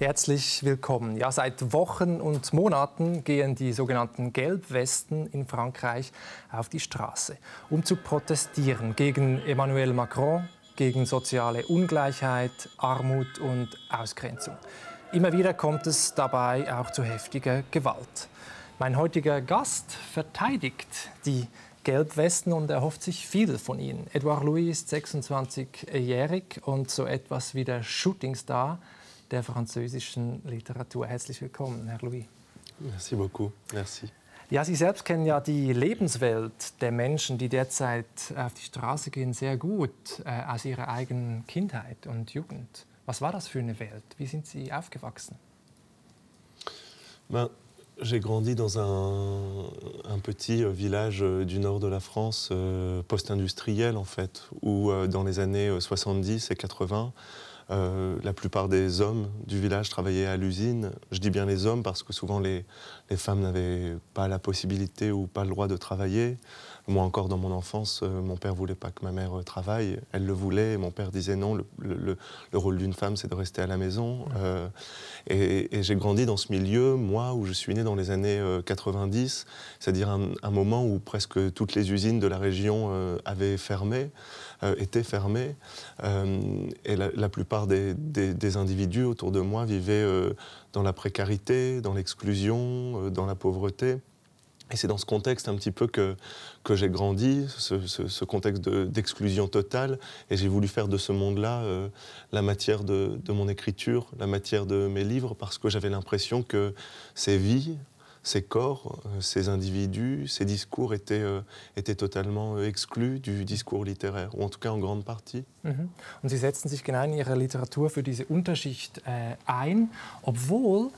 Herzlich willkommen. Ja, seit Wochen und Monaten gehen die sogenannten Gelbwesten in Frankreich auf die Straße, um zu protestieren gegen Emmanuel Macron, gegen soziale Ungleichheit, Armut und Ausgrenzung. Immer wieder kommt es dabei auch zu heftiger Gewalt. Mein heutiger Gast verteidigt die Gelbwesten und erhofft sich viel von ihnen. Edouard Louis ist 26-jährig und so etwas wie der Shootingstar der französischen Literatur. Herzlich willkommen, Herr Louis. Merci beaucoup. Merci. Ja, Sie selbst kennen ja die Lebenswelt der Menschen, die derzeit auf die Straße gehen, sehr gut aus Ihrer eigenen Kindheit und Jugend. Was war das für eine Welt? Wie sind Sie aufgewachsen? J'ai grandi dans un petit village du nord de la France, post-industriel en fait, où dans les années 70 et 80, la plupart des hommes du village travaillaient à l'usine. Je dis bien les hommes parce que souvent les femmes n'avaient pas la possibilité ou pas le droit de travailler. Moi encore dans mon enfance, mon père ne voulait pas que ma mère travaille. Elle le voulait et mon père disait non, le rôle d'une femme c'est de rester à la maison. Et j'ai grandi dans ce milieu, moi, où je suis né dans les années 90, c'est-à-dire un moment où presque toutes les usines de la région avaient fermé, étaient fermées. Et la plupart des individus autour de moi vivaient dans la précarité, dans l'exclusion, dans la pauvreté. Et c'est dans ce contexte un petit peu que j'ai grandi, ce contexte d'exclusion totale. Et j'ai voulu faire de ce monde-là la matière de mon écriture, la matière de mes livres, parce que j'avais l'impression que ces vies, ces corps, ces individus, ces discours étaient totalement exclus du discours littéraire, ou en tout cas en grande partie. Und Sie setzen sich genau in Ihrer Literatur für diese Unterschicht ein, obwohl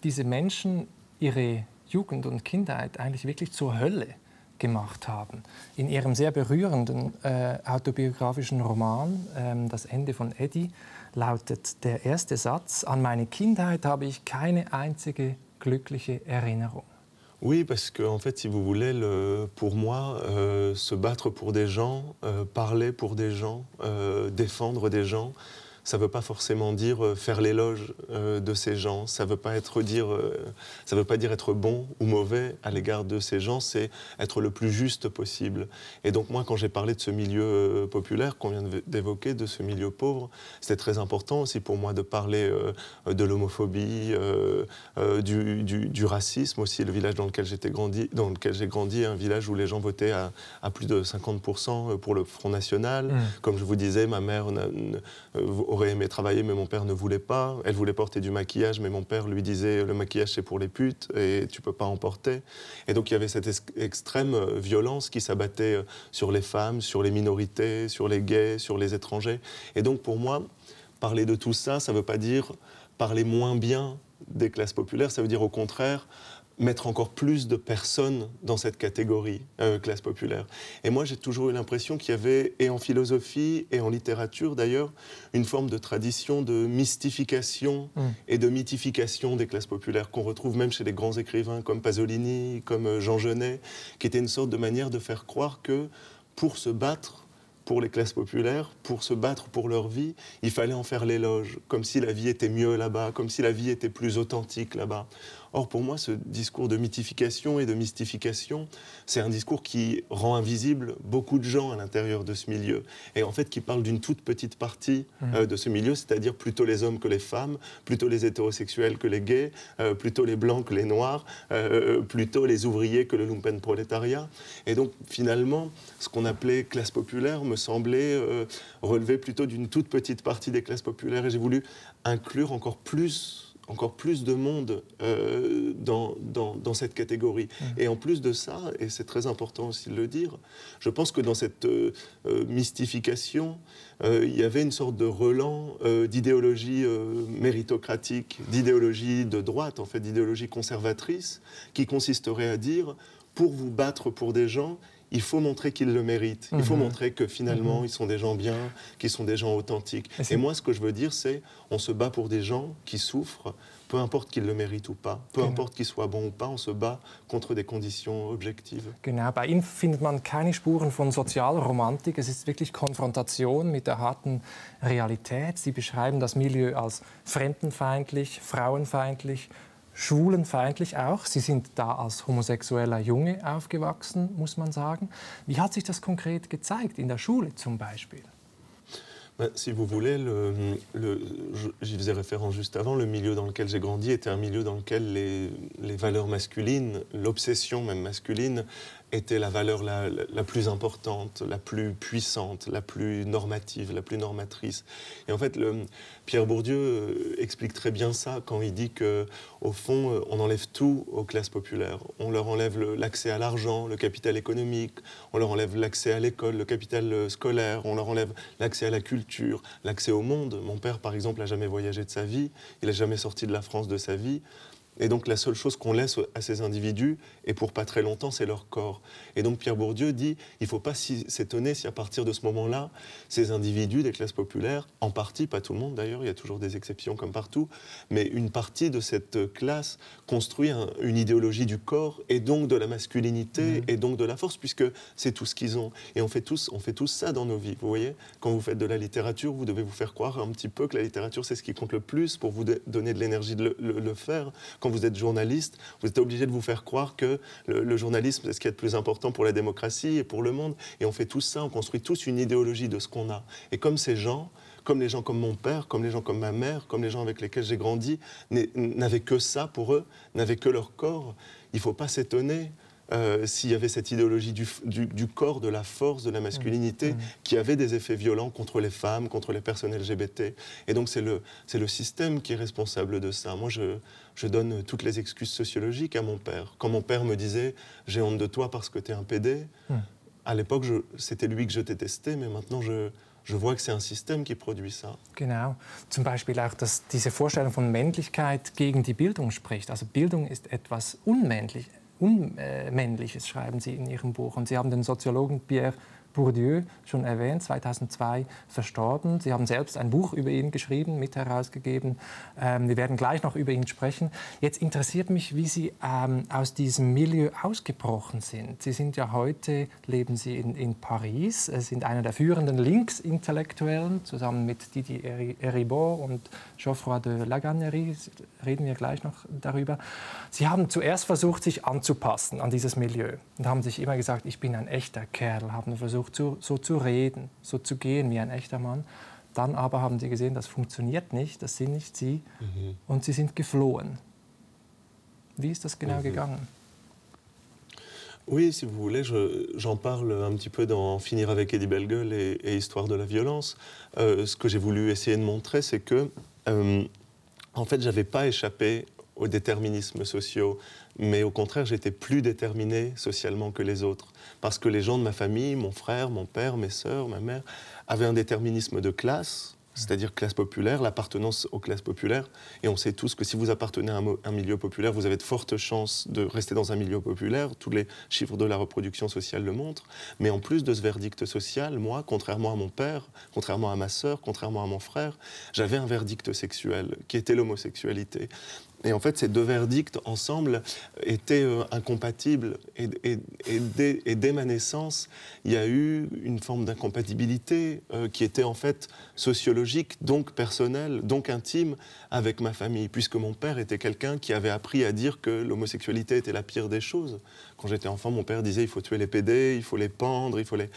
diese Menschen ihre Jugend und Kindheit eigentlich wirklich zur Hölle gemacht haben. In Ihrem sehr berührenden autobiografischen Roman Das Ende von Eddie lautet der erste Satz: An meine Kindheit habe ich keine einzige glückliche Erinnerung. Oui, parce que en fait, si vous voulez, pour moi, se battre pour des gens, parler pour des gens, défendre des gens, ça ne veut pas forcément dire faire l'éloge de ces gens, ça ne veut pas dire être bon ou mauvais à l'égard de ces gens, c'est être le plus juste possible. Et donc moi, quand j'ai parlé de ce milieu populaire qu'on vient d'évoquer, de ce milieu pauvre, c'était très important aussi pour moi de parler de l'homophobie, du racisme aussi. Le village dans lequel j'ai grandi, un village où les gens votaient à plus de 50% pour le Front National. Comme je vous disais, ma mère aurait aimé travailler, mais mon père ne voulait pas. Elle voulait porter du maquillage, mais mon père lui disait le maquillage c'est pour les putes et tu peux pas en porter. Et donc il y avait cette extrême violence qui s'abattait sur les femmes, sur les minorités, sur les gays, sur les étrangers. Et donc pour moi, parler de tout ça, ça veut pas dire parler moins bien des classes populaires, ça veut dire au contraire mettre encore plus de personnes dans cette catégorie classe populaire. Et moi, j'ai toujours eu l'impression qu'il y avait, et en philosophie, et en littérature d'ailleurs, une forme de tradition de mystification et de mythification des classes populaires, qu'on retrouve même chez les grands écrivains comme Pasolini, comme Jean Genet, qui était une sorte de manière de faire croire que pour se battre pour les classes populaires, pour se battre pour leur vie, il fallait en faire l'éloge, comme si la vie était mieux là-bas, comme si la vie était plus authentique là-bas. Or, pour moi, ce discours de mythification et de mystification, c'est un discours qui rend invisible beaucoup de gens à l'intérieur de ce milieu. Et en fait, qui parle d'une toute petite partie de ce milieu, c'est-à-dire plutôt les hommes que les femmes, plutôt les hétérosexuels que les gays, plutôt les blancs que les noirs, plutôt les ouvriers que le lumpenprolétariat. Et donc, finalement, ce qu'on appelait classe populaire me semblait relever plutôt d'une toute petite partie des classes populaires. Et j'ai voulu inclure encore plus de monde dans cette catégorie. Et en plus de ça, et c'est très important aussi de le dire, je pense que dans cette mystification, il y avait une sorte de relent d'idéologie méritocratique, d'idéologie de droite, en fait, d'idéologie conservatrice, qui consisterait à dire, pour vous battre pour des gens, il faut montrer qu'ils le méritent. Il faut montrer que finalement, ils sont des gens bien, qu'ils sont des gens authentiques. Et moi, ce que je veux dire, c'est on se bat pour des gens qui souffrent, peu importe qu'ils le méritent ou pas, peu importe qu'ils soient bons ou pas, on se bat contre des conditions objectives. Genau, bei Ihnen findet man keine Spuren von sozialer Romantik. Es ist wirklich Konfrontation mit der harten Realität. Sie beschreiben das Milieu als fremdenfeindlich, frauenfeindlich, schwulenfeindlich auch. Sie sind da als homosexueller Junge aufgewachsen, muss man sagen. Wie hat sich das konkret gezeigt, in der Schule zum Beispiel? Si vous voulez, j'y faisais référence juste avant, le milieu dans lequel j'ai grandi était un milieu dans lequel les valeurs masculines, l'obsession même masculine, était la valeur la plus importante, la plus puissante, la plus normative, la plus normatrice. Et en fait, Pierre Bourdieu explique très bien ça quand il dit qu'au fond, on enlève tout aux classes populaires. On leur enlève l'accès à l'argent, le capital économique, on leur enlève l'accès à l'école, le capital scolaire, on leur enlève l'accès à la culture, l'accès au monde. Mon père, par exemple, n'a jamais voyagé de sa vie, il n'a jamais sorti de la France de sa vie. Et donc la seule chose qu'on laisse à ces individus, et pour pas très longtemps, c'est leur corps. Et donc Pierre Bourdieu dit, il ne faut pas s'étonner si à partir de ce moment-là, ces individus des classes populaires, en partie, pas tout le monde d'ailleurs, il y a toujours des exceptions comme partout, mais une partie de cette classe construit une idéologie du corps, et donc de la masculinité, et donc de la force, puisque c'est tout ce qu'ils ont. Et on fait tous ça dans nos vies, vous voyez. Quand vous faites de la littérature, vous devez vous faire croire un petit peu que la littérature, c'est ce qui compte le plus pour vous donner de l'énergie de le faire. Quand vous êtes journaliste, vous êtes obligé de vous faire croire que le journalisme, c'est ce qui est le plus important pour la démocratie et pour le monde. Et on fait tout ça, on construit tous une idéologie de ce qu'on a. Et comme ces gens, comme les gens comme mon père, comme les gens comme ma mère, comme les gens avec lesquels j'ai grandi, n'avaient que ça pour eux, n'avaient que leur corps, il ne faut pas s'étonner s'il y avait cette idéologie du corps, de la force, de la masculinité, qui avait des effets violents contre les femmes, contre les personnes LGBT. Et donc c'est le système qui est responsable de ça. Moi, je donne toutes les excuses sociologiques à mon père. Quand mon père me disait « j'ai honte de toi parce que tu es un PD », à l'époque, c'était lui que je détestais, mais maintenant je vois que c'est un System qui produit ça. Genau. Zum Beispiel auch, dass diese Vorstellung von Männlichkeit gegen die Bildung spricht. Also Bildung ist etwas Unmännliches, schreiben Sie in Ihrem Buch. Und Sie haben den Soziologen Pierre Bourdieu schon erwähnt, 2002 verstorben. Sie haben selbst ein Buch über ihn geschrieben, mit herausgegeben. Wir werden gleich noch über ihn sprechen. Jetzt interessiert mich, wie Sie aus diesem Milieu ausgebrochen sind. Sie sind ja heute, leben Sie in Paris, sind einer der führenden Linksintellektuellen, zusammen mit Didier Eribon und Geoffroy de Laganerie, reden wir gleich noch darüber. Sie haben zuerst versucht, sich anzupassen an dieses Milieu und haben sich immer gesagt, ich bin ein echter Kerl, haben versucht, so zu reden, so zu gehen wie ein echter Mann. Dann aber haben Sie gesehen, das funktioniert nicht, das sind nicht Sie, und Sie sind geflohen. Wie ist das genau gegangen? Oui, si vous voulez, j'en parle un petit peu dans Finir avec Eddie Bellegueule et Histoire de la violence. Ce que j'ai voulu essayer de montrer, c'est que, en fait, j'avais pas échappé aux déterminismes sociaux, mais au contraire, j'étais plus déterminé socialement que les autres. Parce que les gens de ma famille, mon frère, mon père, mes sœurs, ma mère, avaient un déterminisme de classe, c'est-à-dire classe populaire, l'appartenance aux classes populaires. Et on sait tous que si vous appartenez à un milieu populaire, vous avez de fortes chances de rester dans un milieu populaire. Tous les chiffres de la reproduction sociale le montrent. Mais en plus de ce verdict social, moi, contrairement à mon père, contrairement à ma sœur, contrairement à mon frère, j'avais un verdict sexuel, qui était l'homosexualité. Et en fait, ces deux verdicts, ensemble, étaient incompatibles. Et dès ma naissance, il y a eu une forme d'incompatibilité qui était en fait sociologique, donc personnelle, donc intime, avec ma famille. Puisque mon père était quelqu'un qui avait appris à dire que l'homosexualité était la pire des choses. Quand j'étais enfant, mon père disait « il faut tuer les pédés, il faut les pendre, il faut les... »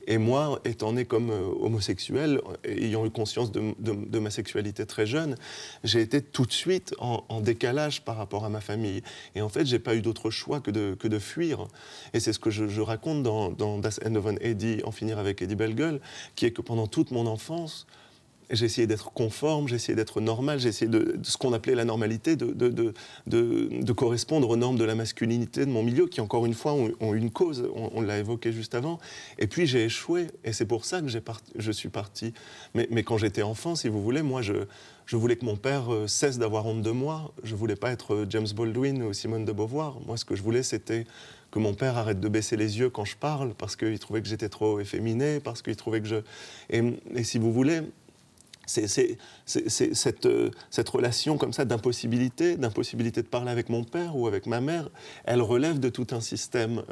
Et moi, étant né comme homosexuel, ayant eu conscience de ma sexualité très jeune, j'ai été tout de suite en décalage par rapport à ma famille. Et en fait, j'ai pas eu d'autre choix que de fuir. Et c'est ce que je raconte dans Das Ende von Eddie, En finir avec Eddie Bellegueule, qui est que pendant toute mon enfance, j'ai essayé d'être conforme, j'ai essayé d'être normal, j'ai essayé de ce qu'on appelait la normalité, de correspondre aux normes de la masculinité de mon milieu, qui encore une fois ont une cause, on l'a évoqué juste avant. Et puis j'ai échoué, et c'est pour ça que je suis parti. Mais quand j'étais enfant, si vous voulez, moi je voulais que mon père cesse d'avoir honte de moi. Je voulais pas être James Baldwin ou Simone de Beauvoir. Moi, ce que je voulais, c'était que mon père arrête de baisser les yeux quand je parle, parce qu'il trouvait que j'étais trop efféminé, parce qu'il trouvait que je... Et si vous voulez, c'est cette relation comme ça d'impossibilité de parler avec mon père ou avec ma mère, elle relève de tout un système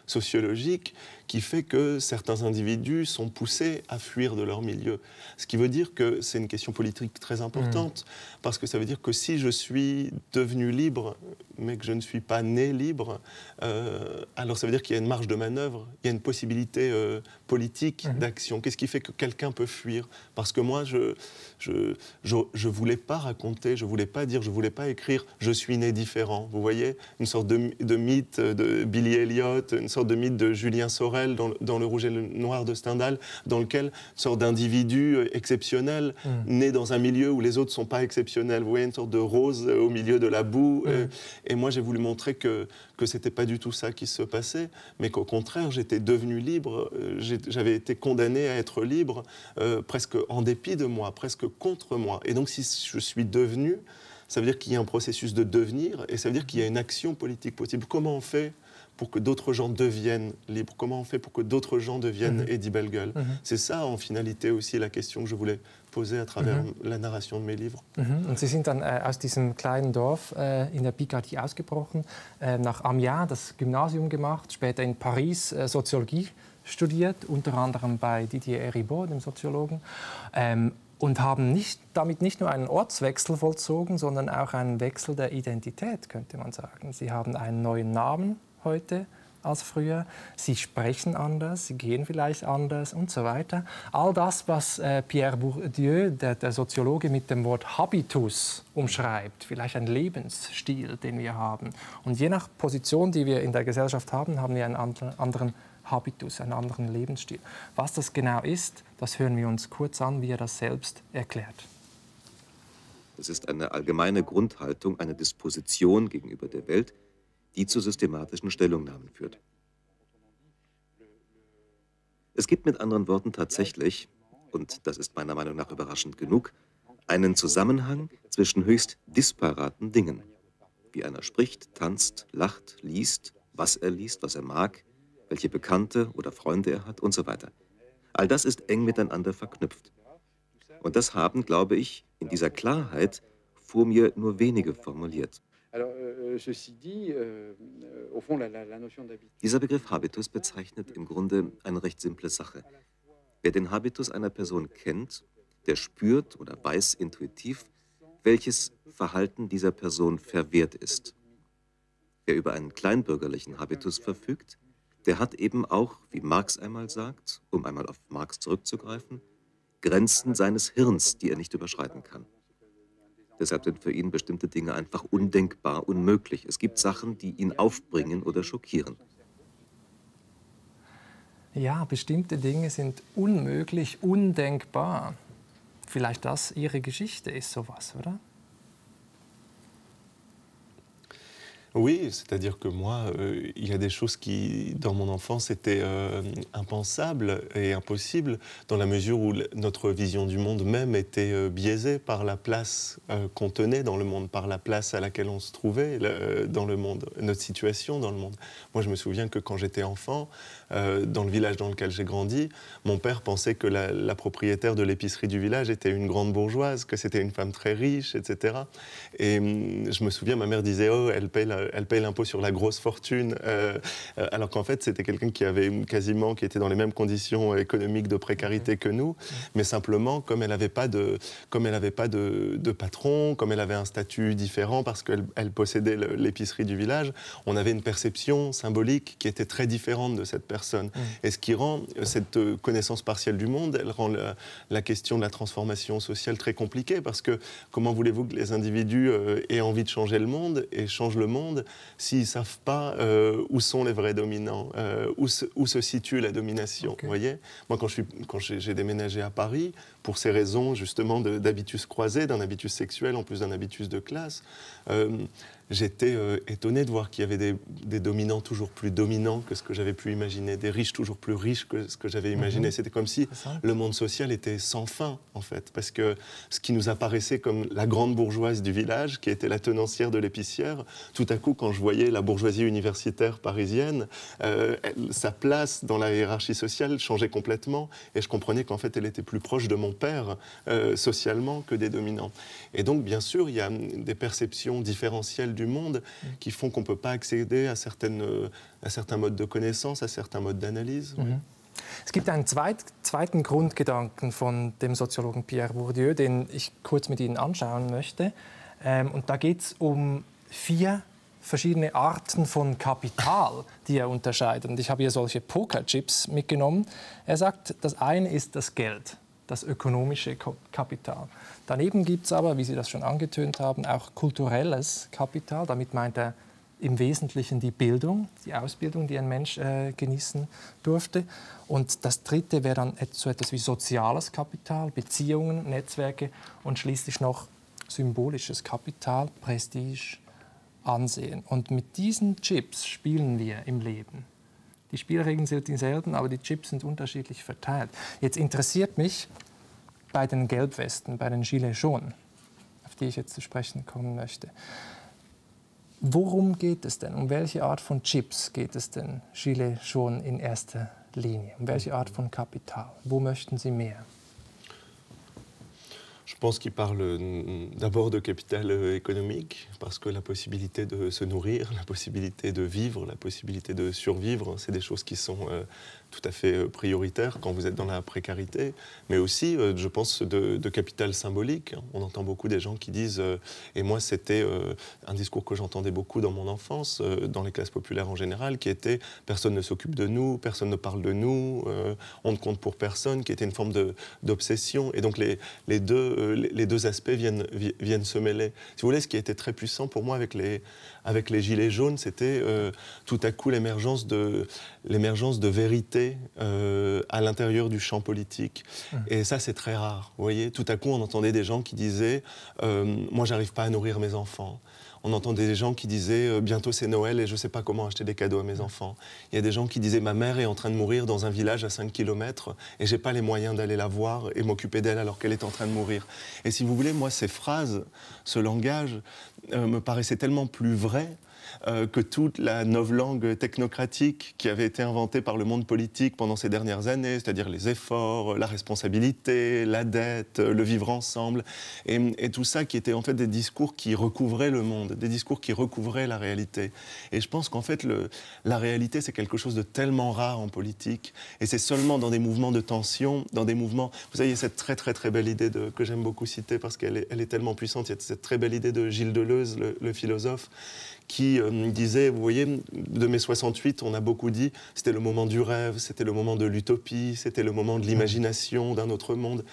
sociologique qui fait que certains individus sont poussés à fuir de leur milieu. Ce qui veut dire que c'est une question politique très importante, parce que ça veut dire que si je suis devenu libre, mais que je ne suis pas né libre, alors ça veut dire qu'il y a une marge de manœuvre, il y a une possibilité politique d'action. Qu'est-ce qui fait que quelqu'un peut fuir? Parce que moi, je voulais pas raconter, je voulais pas dire, je voulais pas écrire « je suis né différent ». Vous voyez, une sorte de mythe de Billy Elliot, une sorte de mythe de Julien Sorel dans Le Rouge et le Noir de Stendhal, dans lequel une sorte d'individu exceptionnel, né dans un milieu où les autres sont pas exceptionnels. Vous voyez, une sorte de rose au milieu de la boue. Et moi, j'ai voulu montrer que c'était pas du tout ça qui se passait, mais qu'au contraire, j'étais devenu libre, j'avais été condamné à être libre, presque en dépit de moi, presque contre moi. Et donc, si je suis devenu, ça veut dire qu'il y a un processus de devenir, et ça veut dire qu'il y a une action politique possible. Comment on fait pour que d'autres gens deviennent libres? Comment on fait pour que d'autres gens deviennent Eddie Bellegueule? C'est ça, en finalité, aussi la question que je voulais poser à travers la narration de mes livres. Und Sie sind dann aus diesem kleinen Dorf in der Picardie ausgebrochen, nach Amiens das Gymnasium gemacht, später in Paris Soziologie studiert, unter anderem bei Didier Erribaut, dem Soziologen, und haben damit nicht nur einen Ortswechsel vollzogen, sondern auch einen Wechsel der Identität, könnte man sagen. Sie haben einen neuen Namen heute als früher, sie sprechen anders, sie gehen vielleicht anders und so weiter. All das, was Pierre Bourdieu, der Soziologe, mit dem Wort Habitus umschreibt, vielleicht ein Lebensstil, den wir haben. Und je nach Position, die wir in der Gesellschaft haben, haben wir einen anderen Habitus, einen anderen Lebensstil. Was das genau ist, das hören wir uns kurz an, wie er das selbst erklärt. Es ist eine allgemeine Grundhaltung, eine Disposition gegenüber der Welt, die zu systematischen Stellungnahmen führt. Es gibt mit anderen Worten tatsächlich, und das ist meiner Meinung nach überraschend genug, einen Zusammenhang zwischen höchst disparaten Dingen. Wie einer spricht, tanzt, lacht, liest, was er mag, welche Bekannte oder Freunde er hat und so weiter. All das ist eng miteinander verknüpft. Und das haben, glaube ich, in dieser Klarheit vor mir nur wenige formuliert. Dieser Begriff Habitus bezeichnet im Grunde eine recht simple Sache. Wer den Habitus einer Person kennt, der spürt oder weiß intuitiv, welches Verhalten dieser Person verwehrt ist. Wer über einen kleinbürgerlichen Habitus verfügt, der hat eben auch, wie Marx einmal sagt, um einmal auf Marx zurückzugreifen, Grenzen seines Hirns, die er nicht überschreiten kann. Deshalb sind für ihn bestimmte Dinge einfach undenkbar, unmöglich. Es gibt Sachen, die ihn aufbringen oder schockieren. Ja, bestimmte Dinge sind unmöglich, undenkbar. Vielleicht das Ihre Geschichte ist sowas, oder? Oui, c'est-à-dire que moi, il y a des choses qui, dans mon enfance, étaient impensables et impossibles, dans la mesure où notre vision du monde même était biaisée par la place qu'on tenait dans le monde, par la place à laquelle on se trouvait dans le monde, notre situation dans le monde. Moi, je me souviens que quand j'étais enfant, dans le village dans lequel j'ai grandi, mon père pensait que la propriétaire de l'épicerie du village était une grande bourgeoise, que c'était une femme très riche, etc. Et je me souviens, ma mère disait « Oh, elle paye l'impôt sur la grosse fortune », alors qu'en fait, c'était quelqu'un qui était dans les mêmes conditions économiques de précarité que nous, mais simplement, comme elle n'avait pas de patron, comme elle avait un statut différent parce qu'elle possédait l'épicerie du village, on avait une perception symbolique qui était très différente de cette personne. Et ce qui rend cette connaissance partielle du monde, elle rend la question de la transformation sociale très compliquée, parce que comment voulez-vous que les individus aient envie de changer le monde et changent le monde monde s'ils ne savent pas où sont les vrais dominants, où se situe la domination. Okay. Vous voyez, moi, quand j'ai déménagé à Paris, pour ces raisons justement d'habitus croisés, d'un habitus sexuel en plus d'un habitus de classe, j'étais étonné de voir qu'il y avait des dominants toujours plus dominants que ce que j'avais pu imaginer, des riches toujours plus riches que ce que j'avais imaginé. C'était comme si le monde social était sans fin, en fait, parce que ce qui nous apparaissait comme la grande bourgeoise du village, qui était la tenancière de l'épicière, tout à coup, quand je voyais la bourgeoisie universitaire parisienne, sa place dans la hiérarchie sociale changeait complètement, et je comprenais qu'en fait, elle était plus proche de mon père, socialement, que des dominants. Et donc, bien sûr, il y a des perceptions différentielles du monde qui font qu'on ne peut pas accéder à certains modes de connaissance, à certains modes d'analyse. Oui. Es gibt einen zweiten Grundgedanken von dem Soziologen Pierre Bourdieu, den ich kurz mit Ihnen anschauen möchte. Und da geht es um 4 verschiedene Arten von Kapital, die er unterscheidet. Und ich habe hier solche Pokerchips mitgenommen. Er sagt, das eine ist das Geld, das ökonomische Kapital. Daneben gibt es aber, wie Sie das schon angetönt haben, auch kulturelles Kapital. Damit meint er im Wesentlichen die Bildung, die Ausbildung, die ein Mensch genießen durfte. Und das dritte wäre dann so etwas wie soziales Kapital, Beziehungen, Netzwerke und schließlich noch symbolisches Kapital, Prestige, Ansehen. Und mit diesen Chips spielen wir im Leben. Die Spielregeln sind dieselben, aber die Chips sind unterschiedlich verteilt. Jetzt interessiert mich bei den Gelbwesten, bei den Gilets jaunes, auf die ich jetzt zu sprechen kommen möchte. Worum geht es denn? Um welche Art von Chips geht es denn Gilets jaunes in erster Linie? Um welche Art von Kapital? Wo möchten Sie mehr? Je pense qu'il parle d'abord de capital économique, parce que la possibilité de se nourrir, la possibilité de vivre, la possibilité de survivre, c'est des choses qui sont tout à fait prioritaires quand vous êtes dans la précarité, mais aussi, je pense, de capital symbolique. On entend beaucoup des gens qui disent, et moi c'était un discours que j'entendais beaucoup dans mon enfance, dans les classes populaires en général, qui était « personne ne s'occupe de nous, personne ne parle de nous, on ne compte pour personne », qui était une forme d'obsession. Et donc les deux aspects viennent se mêler. Si vous voulez, ce qui était très puissant pour moi avec les Gilets jaunes, c'était tout à coup l'émergence de vérité à l'intérieur du champ politique. Et ça, c'est très rare. Vous voyez, tout à coup, on entendait des gens qui disaient moi, j'arrive pas à nourrir mes enfants ». On entendait des gens qui disaient bientôt c'est Noël et je ne sais pas comment acheter des cadeaux à mes enfants. Il y a des gens qui disaient ma mère est en train de mourir dans un village à 5 km et j'ai pas les moyens d'aller la voir et m'occuper d'elle alors qu'elle est en train de mourir. Et si vous voulez, moi ces phrases, ce langage me paraissait tellement plus vrai que toute la novlangue technocratique qui avait été inventée par le monde politique pendant ces dernières années, c'est-à-dire les efforts, la responsabilité, la dette, le vivre ensemble, et tout ça qui était en fait des discours qui recouvraient le monde, des discours qui recouvraient la réalité. Et je pense qu'en fait, la réalité, c'est quelque chose de tellement rare en politique, et c'est seulement dans des mouvements de tension, dans des mouvements... Vous savez, il y a cette très très très belle idée que j'aime beaucoup citer parce qu'elle est tellement puissante, il y a cette très belle idée de Gilles Deleuze, le philosophe, qui disait, vous voyez, de mai 68, on a beaucoup dit, c'était le moment du rêve, c'était le moment de l'utopie, c'était le moment de l'imagination d'un autre monde.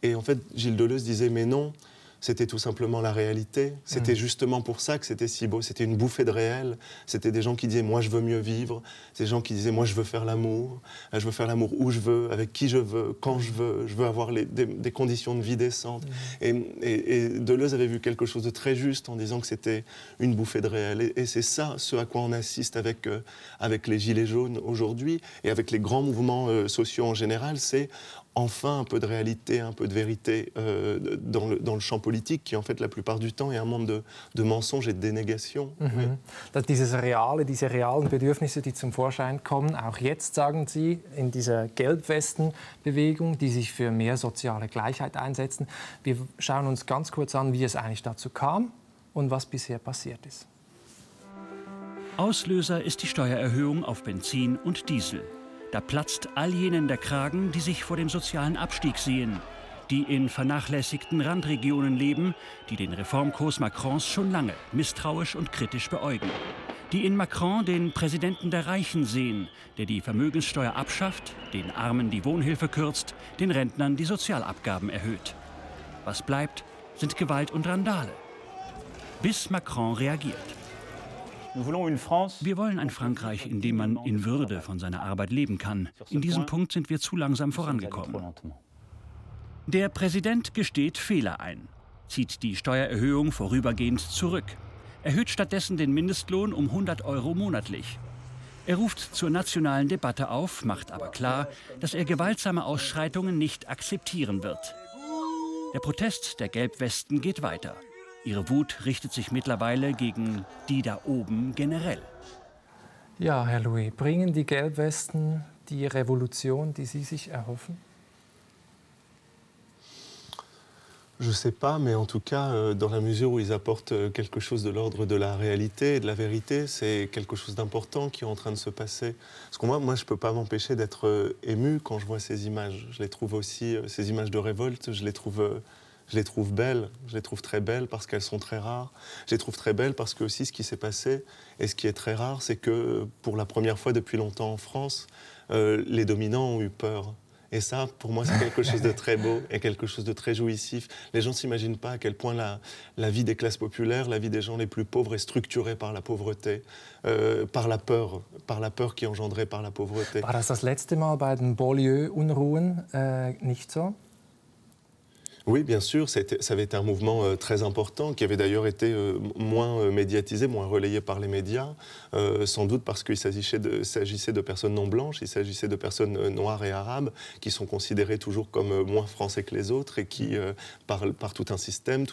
Et en fait, Gilles Deleuze disait, mais non, c'était tout simplement la réalité. C'était justement pour ça que c'était si beau. C'était une bouffée de réel. C'était des gens qui disaient, moi, je veux mieux vivre. Des gens qui disaient, moi, je veux faire l'amour. Je veux faire l'amour où je veux, avec qui je veux, quand je veux. Je veux avoir des conditions de vie décentes. Et Deleuze avait vu quelque chose de très juste en disant que c'était une bouffée de réel. Et c'est ça, ce à quoi on assiste avec les Gilets jaunes aujourd'hui et avec les grands mouvements sociaux en général, c'est enfin un peu de réalité, un peu de vérité dans le champ politique, qui en fait la plupart du temps est un monde de mensonges et de dénégation. Oui. Diese realen Bedürfnisse, die zum Vorschein kommen, auch jetzt, sagen Sie, in dieser Gelbwestenbewegung, die sich für mehr soziale Gleichheit einsetzen. Wir schauen uns ganz kurz an, wie es eigentlich dazu kam und was bisher passiert ist. Auslöser ist die Steuererhöhung auf Benzin und Diesel. Da platzt all jenen der Kragen, die sich vor dem sozialen Abstieg sehen, die in vernachlässigten Randregionen leben, die den Reformkurs Macrons schon lange misstrauisch und kritisch beäugen, die in Macron den Präsidenten der Reichen sehen, der die Vermögenssteuer abschafft, den Armen die Wohnhilfe kürzt, den Rentnern die Sozialabgaben erhöht. Was bleibt, sind Gewalt und Randale. Bis Macron reagiert. Wir wollen ein Frankreich, in dem man in Würde von seiner Arbeit leben kann. In diesem Punkt sind wir zu langsam vorangekommen. Der Präsident gesteht Fehler ein, zieht die Steuererhöhung vorübergehend zurück, erhöht stattdessen den Mindestlohn um 100 € monatlich. Er ruft zur nationalen Debatte auf, macht aber klar, dass er gewaltsame Ausschreitungen nicht akzeptieren wird. Der Protest der Gelbwesten geht weiter. Ihre Wut richtet sich mittlerweile gegen die da oben generell. Ja, Herr Louis, bringen die Gelbwesten die Revolution, die Sie sich erhoffen? Je ne sais pas, mais en tout cas, dans la mesure où ils apportent quelque chose de l'ordre de la réalité et de la vérité, c'est quelque chose d'important qui est en train de se passer. Parce que moi je ne peux pas m'empêcher d'être ému quand je vois ces images. Je les trouve aussi, ces images de révolte, je les trouve belles, je les trouve très belles parce qu'elles sont très rares. Je les trouve très belles parce que aussi ce qui s'est passé, et ce qui est très rare, c'est que pour la première fois depuis longtemps en France, les dominants ont eu peur. Et ça, pour moi, c'est quelque chose de très beau et quelque chose de très jouissif. Les gens ne s'imaginent pas à quel point la vie des classes populaires, la vie des gens les plus pauvres est structurée par la pauvreté, par la peur qui est engendrée par la pauvreté. War das letzte Mal bei den Banlieue-Unruhen nicht so? Oui, bien sûr, ça avait été un mouvement très important, qui avait d'ailleurs été moins médiatisé, moins relayé par les médias, sans doute parce qu'il s'agissait de personnes non blanches, il s'agissait de personnes noires et arabes, qui sont considérées toujours comme moins français que les autres, et qui, par tout un système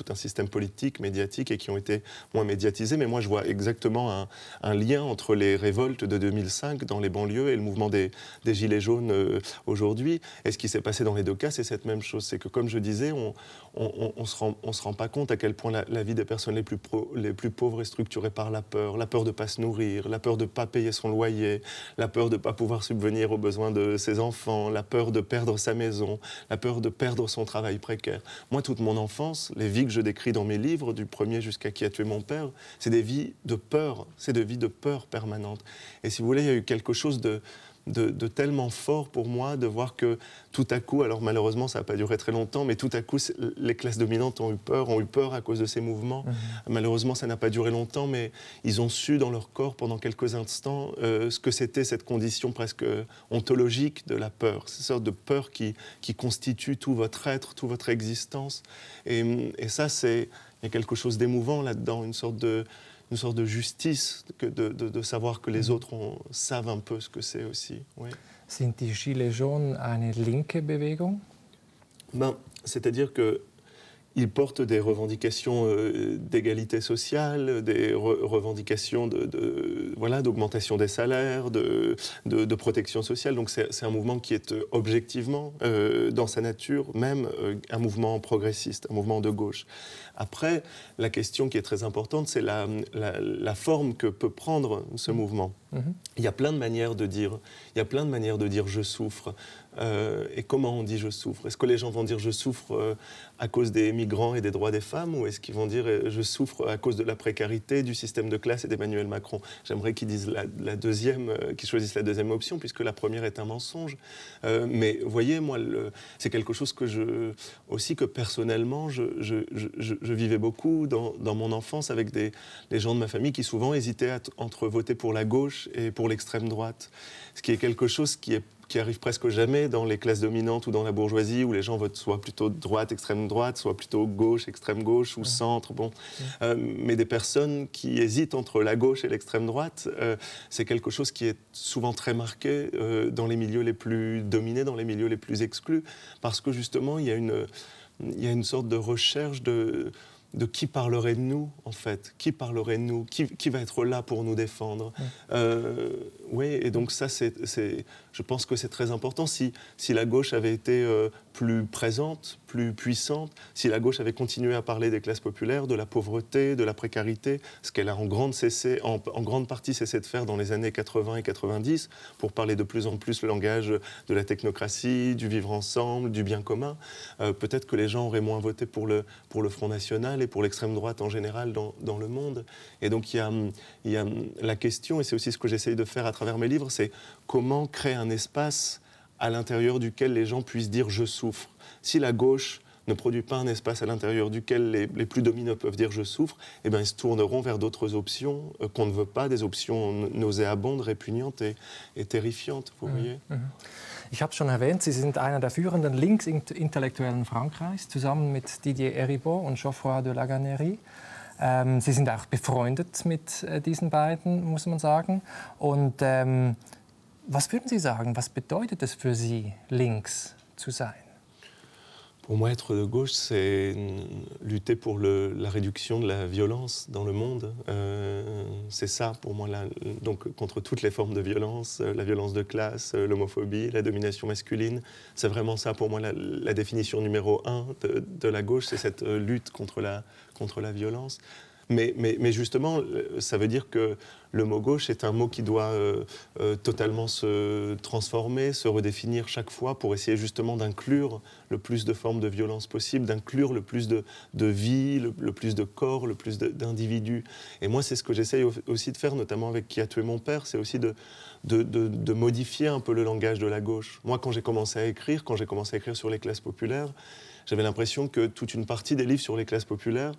politique, médiatique, et qui ont été moins médiatisés. Mais moi, je vois exactement un lien entre les révoltes de 2005 dans les banlieues et le mouvement des Gilets jaunes aujourd'hui. Et ce qui s'est passé dans les deux cas, c'est cette même chose. C'est que, comme je disais, on se rend pas compte à quel point la vie des personnes les plus pauvres est structurée par la peur de ne pas se nourrir, la peur de ne pas payer son loyer, la peur de ne pas pouvoir subvenir aux besoins de ses enfants, la peur de perdre sa maison, la peur de perdre son travail précaire. Moi, toute mon enfance, les vies que je décris dans mes livres, du premier jusqu'à Qui a tué mon père, c'est des vies de peur, c'est des vies de peur permanente. Et si vous voulez, il y a eu quelque chose de tellement fort pour moi de voir que tout à coup, alors malheureusement ça n'a pas duré très longtemps, mais tout à coup les classes dominantes ont eu peur à cause de ces mouvements. Malheureusement ça n'a pas duré longtemps, mais ils ont su dans leur corps pendant quelques instants ce que c'était cette condition presque ontologique de la peur, cette sorte de peur qui constitue tout votre être, toute votre existence. Et ça, il y a quelque chose d'émouvant là-dedans, une sorte de justice, de savoir que les autres savent un peu ce que c'est aussi. Oui. Sind die Gilets jaunes eine linke Bewegung? C'est-à-dire qu'ils portent des revendications d'égalité sociale, des revendications d'augmentation des salaires, de protection sociale. Donc c'est un mouvement qui est objectivement, dans sa nature, même un mouvement progressiste, un mouvement de gauche. Après, la question qui est très importante, c'est la forme que peut prendre ce mouvement. Il y a plein de manières de dire, je souffre. Et comment on dit je souffre? Est-ce que les gens vont dire je souffre à cause des migrants et des droits des femmes, ou est-ce qu'ils vont dire je souffre à cause de la précarité, du système de classe et d'Emmanuel Macron? J'aimerais qu'ils disent qu'ils choisissent la deuxième option, puisque la première est un mensonge. Mais vous voyez, moi, c'est quelque chose que personnellement, je vivais beaucoup dans mon enfance avec les gens de ma famille qui souvent hésitaient entre voter pour la gauche et pour l'extrême droite. Ce qui est quelque chose qui arrive presque jamais dans les classes dominantes ou dans la bourgeoisie, où les gens votent soit plutôt droite, extrême droite, soit plutôt gauche, extrême gauche ou centre. Bon. Mais des personnes qui hésitent entre la gauche et l'extrême droite, c'est quelque chose qui est souvent très marqué dans les milieux les plus dominés, dans les milieux les plus exclus, parce que justement, il y a une sorte de recherche de qui parlerait de nous, en fait. Qui parlerait de nous? Qui va être là pour nous défendre? Oui, et donc ça, je pense que c'est très important. Si la gauche avait été plus présente, plus puissante, si la gauche avait continué à parler des classes populaires, de la pauvreté, de la précarité, ce qu'elle a en grande partie cessé de faire dans les années 80 et 90, pour parler de plus en plus le langage de la technocratie, du vivre ensemble, du bien commun, peut-être que les gens auraient moins voté pour le Front National et pour l'extrême droite en général dans le monde. Et donc il y a la question, et c'est aussi ce que j'essaye de faire à travers mes livres, c'est comment créer un espace à l'intérieur duquel les gens puissent dire « je souffre ». Si la gauche ne produit pas un espace à l'intérieur duquel les plus dominants peuvent dire « je souffre », eh bien, ils se tourneront vers d'autres options qu'on ne veut pas, des options nauséabondes, répugnantes et terrifiantes, vous voyez. Ich habe es schon erwähnt, Sie sind einer der führenden Linksintellektuellen Frankreichs, zusammen mit Didier Eribon und Geoffroy de Laganerie. Sie sind auch befreundet mit diesen beiden, muss man sagen. Und was würden Sie sagen, was bedeutet es für Sie, links zu sein? Pour moi, être de gauche, c'est lutter pour la réduction de la violence dans le monde. C'est ça, pour moi, donc, contre toutes les formes de violence, la violence de classe, l'homophobie, la domination masculine. C'est vraiment ça, pour moi, la définition numéro 1 de la gauche, c'est cette lutte contre la violence. Mais justement, ça veut dire que le mot gauche est un mot qui doit totalement se transformer, se redéfinir chaque fois pour essayer justement d'inclure le plus de formes de violence possible, d'inclure le plus de vie, le plus de corps, le plus d'individus. Et moi, c'est ce que j'essaye aussi de faire, notamment avec Qui a tué mon père, c'est aussi de modifier un peu le langage de la gauche. Moi, quand j'ai commencé à écrire sur les classes populaires, j'avais l'impression que toute une partie des livres sur les classes populaires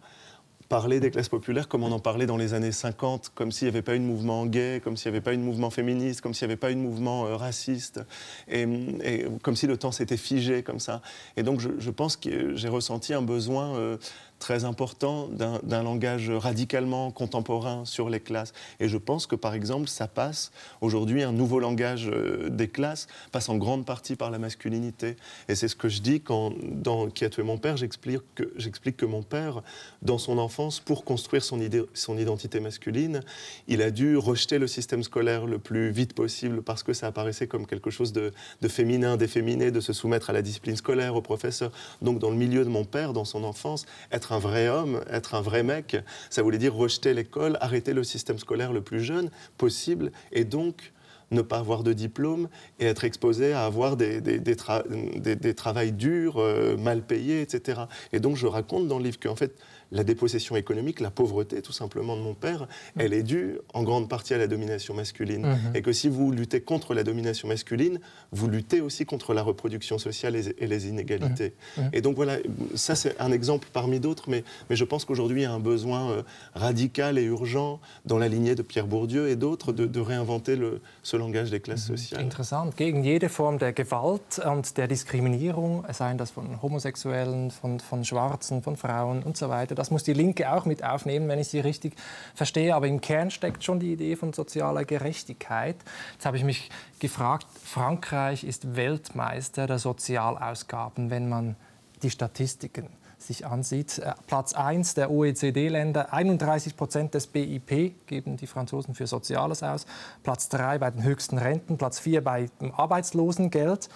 parler des classes populaires comme on en parlait dans les années 50, comme s'il n'y avait pas eu de mouvement gay, comme s'il n'y avait pas eu de mouvement féministe, comme s'il n'y avait pas eu de mouvement raciste, et comme si le temps s'était figé comme ça. Et donc je pense que j'ai ressenti un besoin très important d'un langage radicalement contemporain sur les classes. Et je pense que, par exemple, ça passe, aujourd'hui, un nouveau langage des classes passe en grande partie par la masculinité. Et c'est ce que je dis quand, dans Qui a tué mon père, j'explique que mon père, dans son enfance, pour construire son identité masculine, il a dû rejeter le système scolaire le plus vite possible parce que ça apparaissait comme quelque chose de féminin, d'efféminé, de se soumettre à la discipline scolaire, aux professeurs. Donc, dans le milieu de mon père, dans son enfance, être un vrai homme, être un vrai mec, ça voulait dire rejeter l'école, arrêter le système scolaire le plus jeune possible et donc ne pas avoir de diplôme et être exposé à avoir des travails durs, mal payés, etc. Et donc je raconte dans le livre qu'en fait, la dépossession économique, la pauvreté tout simplement de mon père, elle est due en grande partie à la domination masculine. Et que si vous luttez contre la domination masculine, vous luttez aussi contre la reproduction sociale et les inégalités. Et donc voilà, ça c'est un exemple parmi d'autres, mais je pense qu'aujourd'hui il y a un besoin radical et urgent dans la lignée de Pierre Bourdieu et d'autres de réinventer ce langage des classes sociales. Interessant. Gegen jede Form der Gewalt und der Diskriminierung, seien das von Homosexuellen, von Schwarzen, von Frauen und so weiter. Das muss die Linke auch mit aufnehmen, wenn ich sie richtig verstehe. Aber im Kern steckt schon die Idee von sozialer Gerechtigkeit. Jetzt habe ich mich gefragt, Frankreich ist Weltmeister der Sozialausgaben, wenn man die Statistiken sich ansieht. Platz 1 der OECD-Länder, 31% des BIP geben die Franzosen für Soziales aus. Platz 3 bei den höchsten Renten, Platz 4 beim Arbeitslosengeld.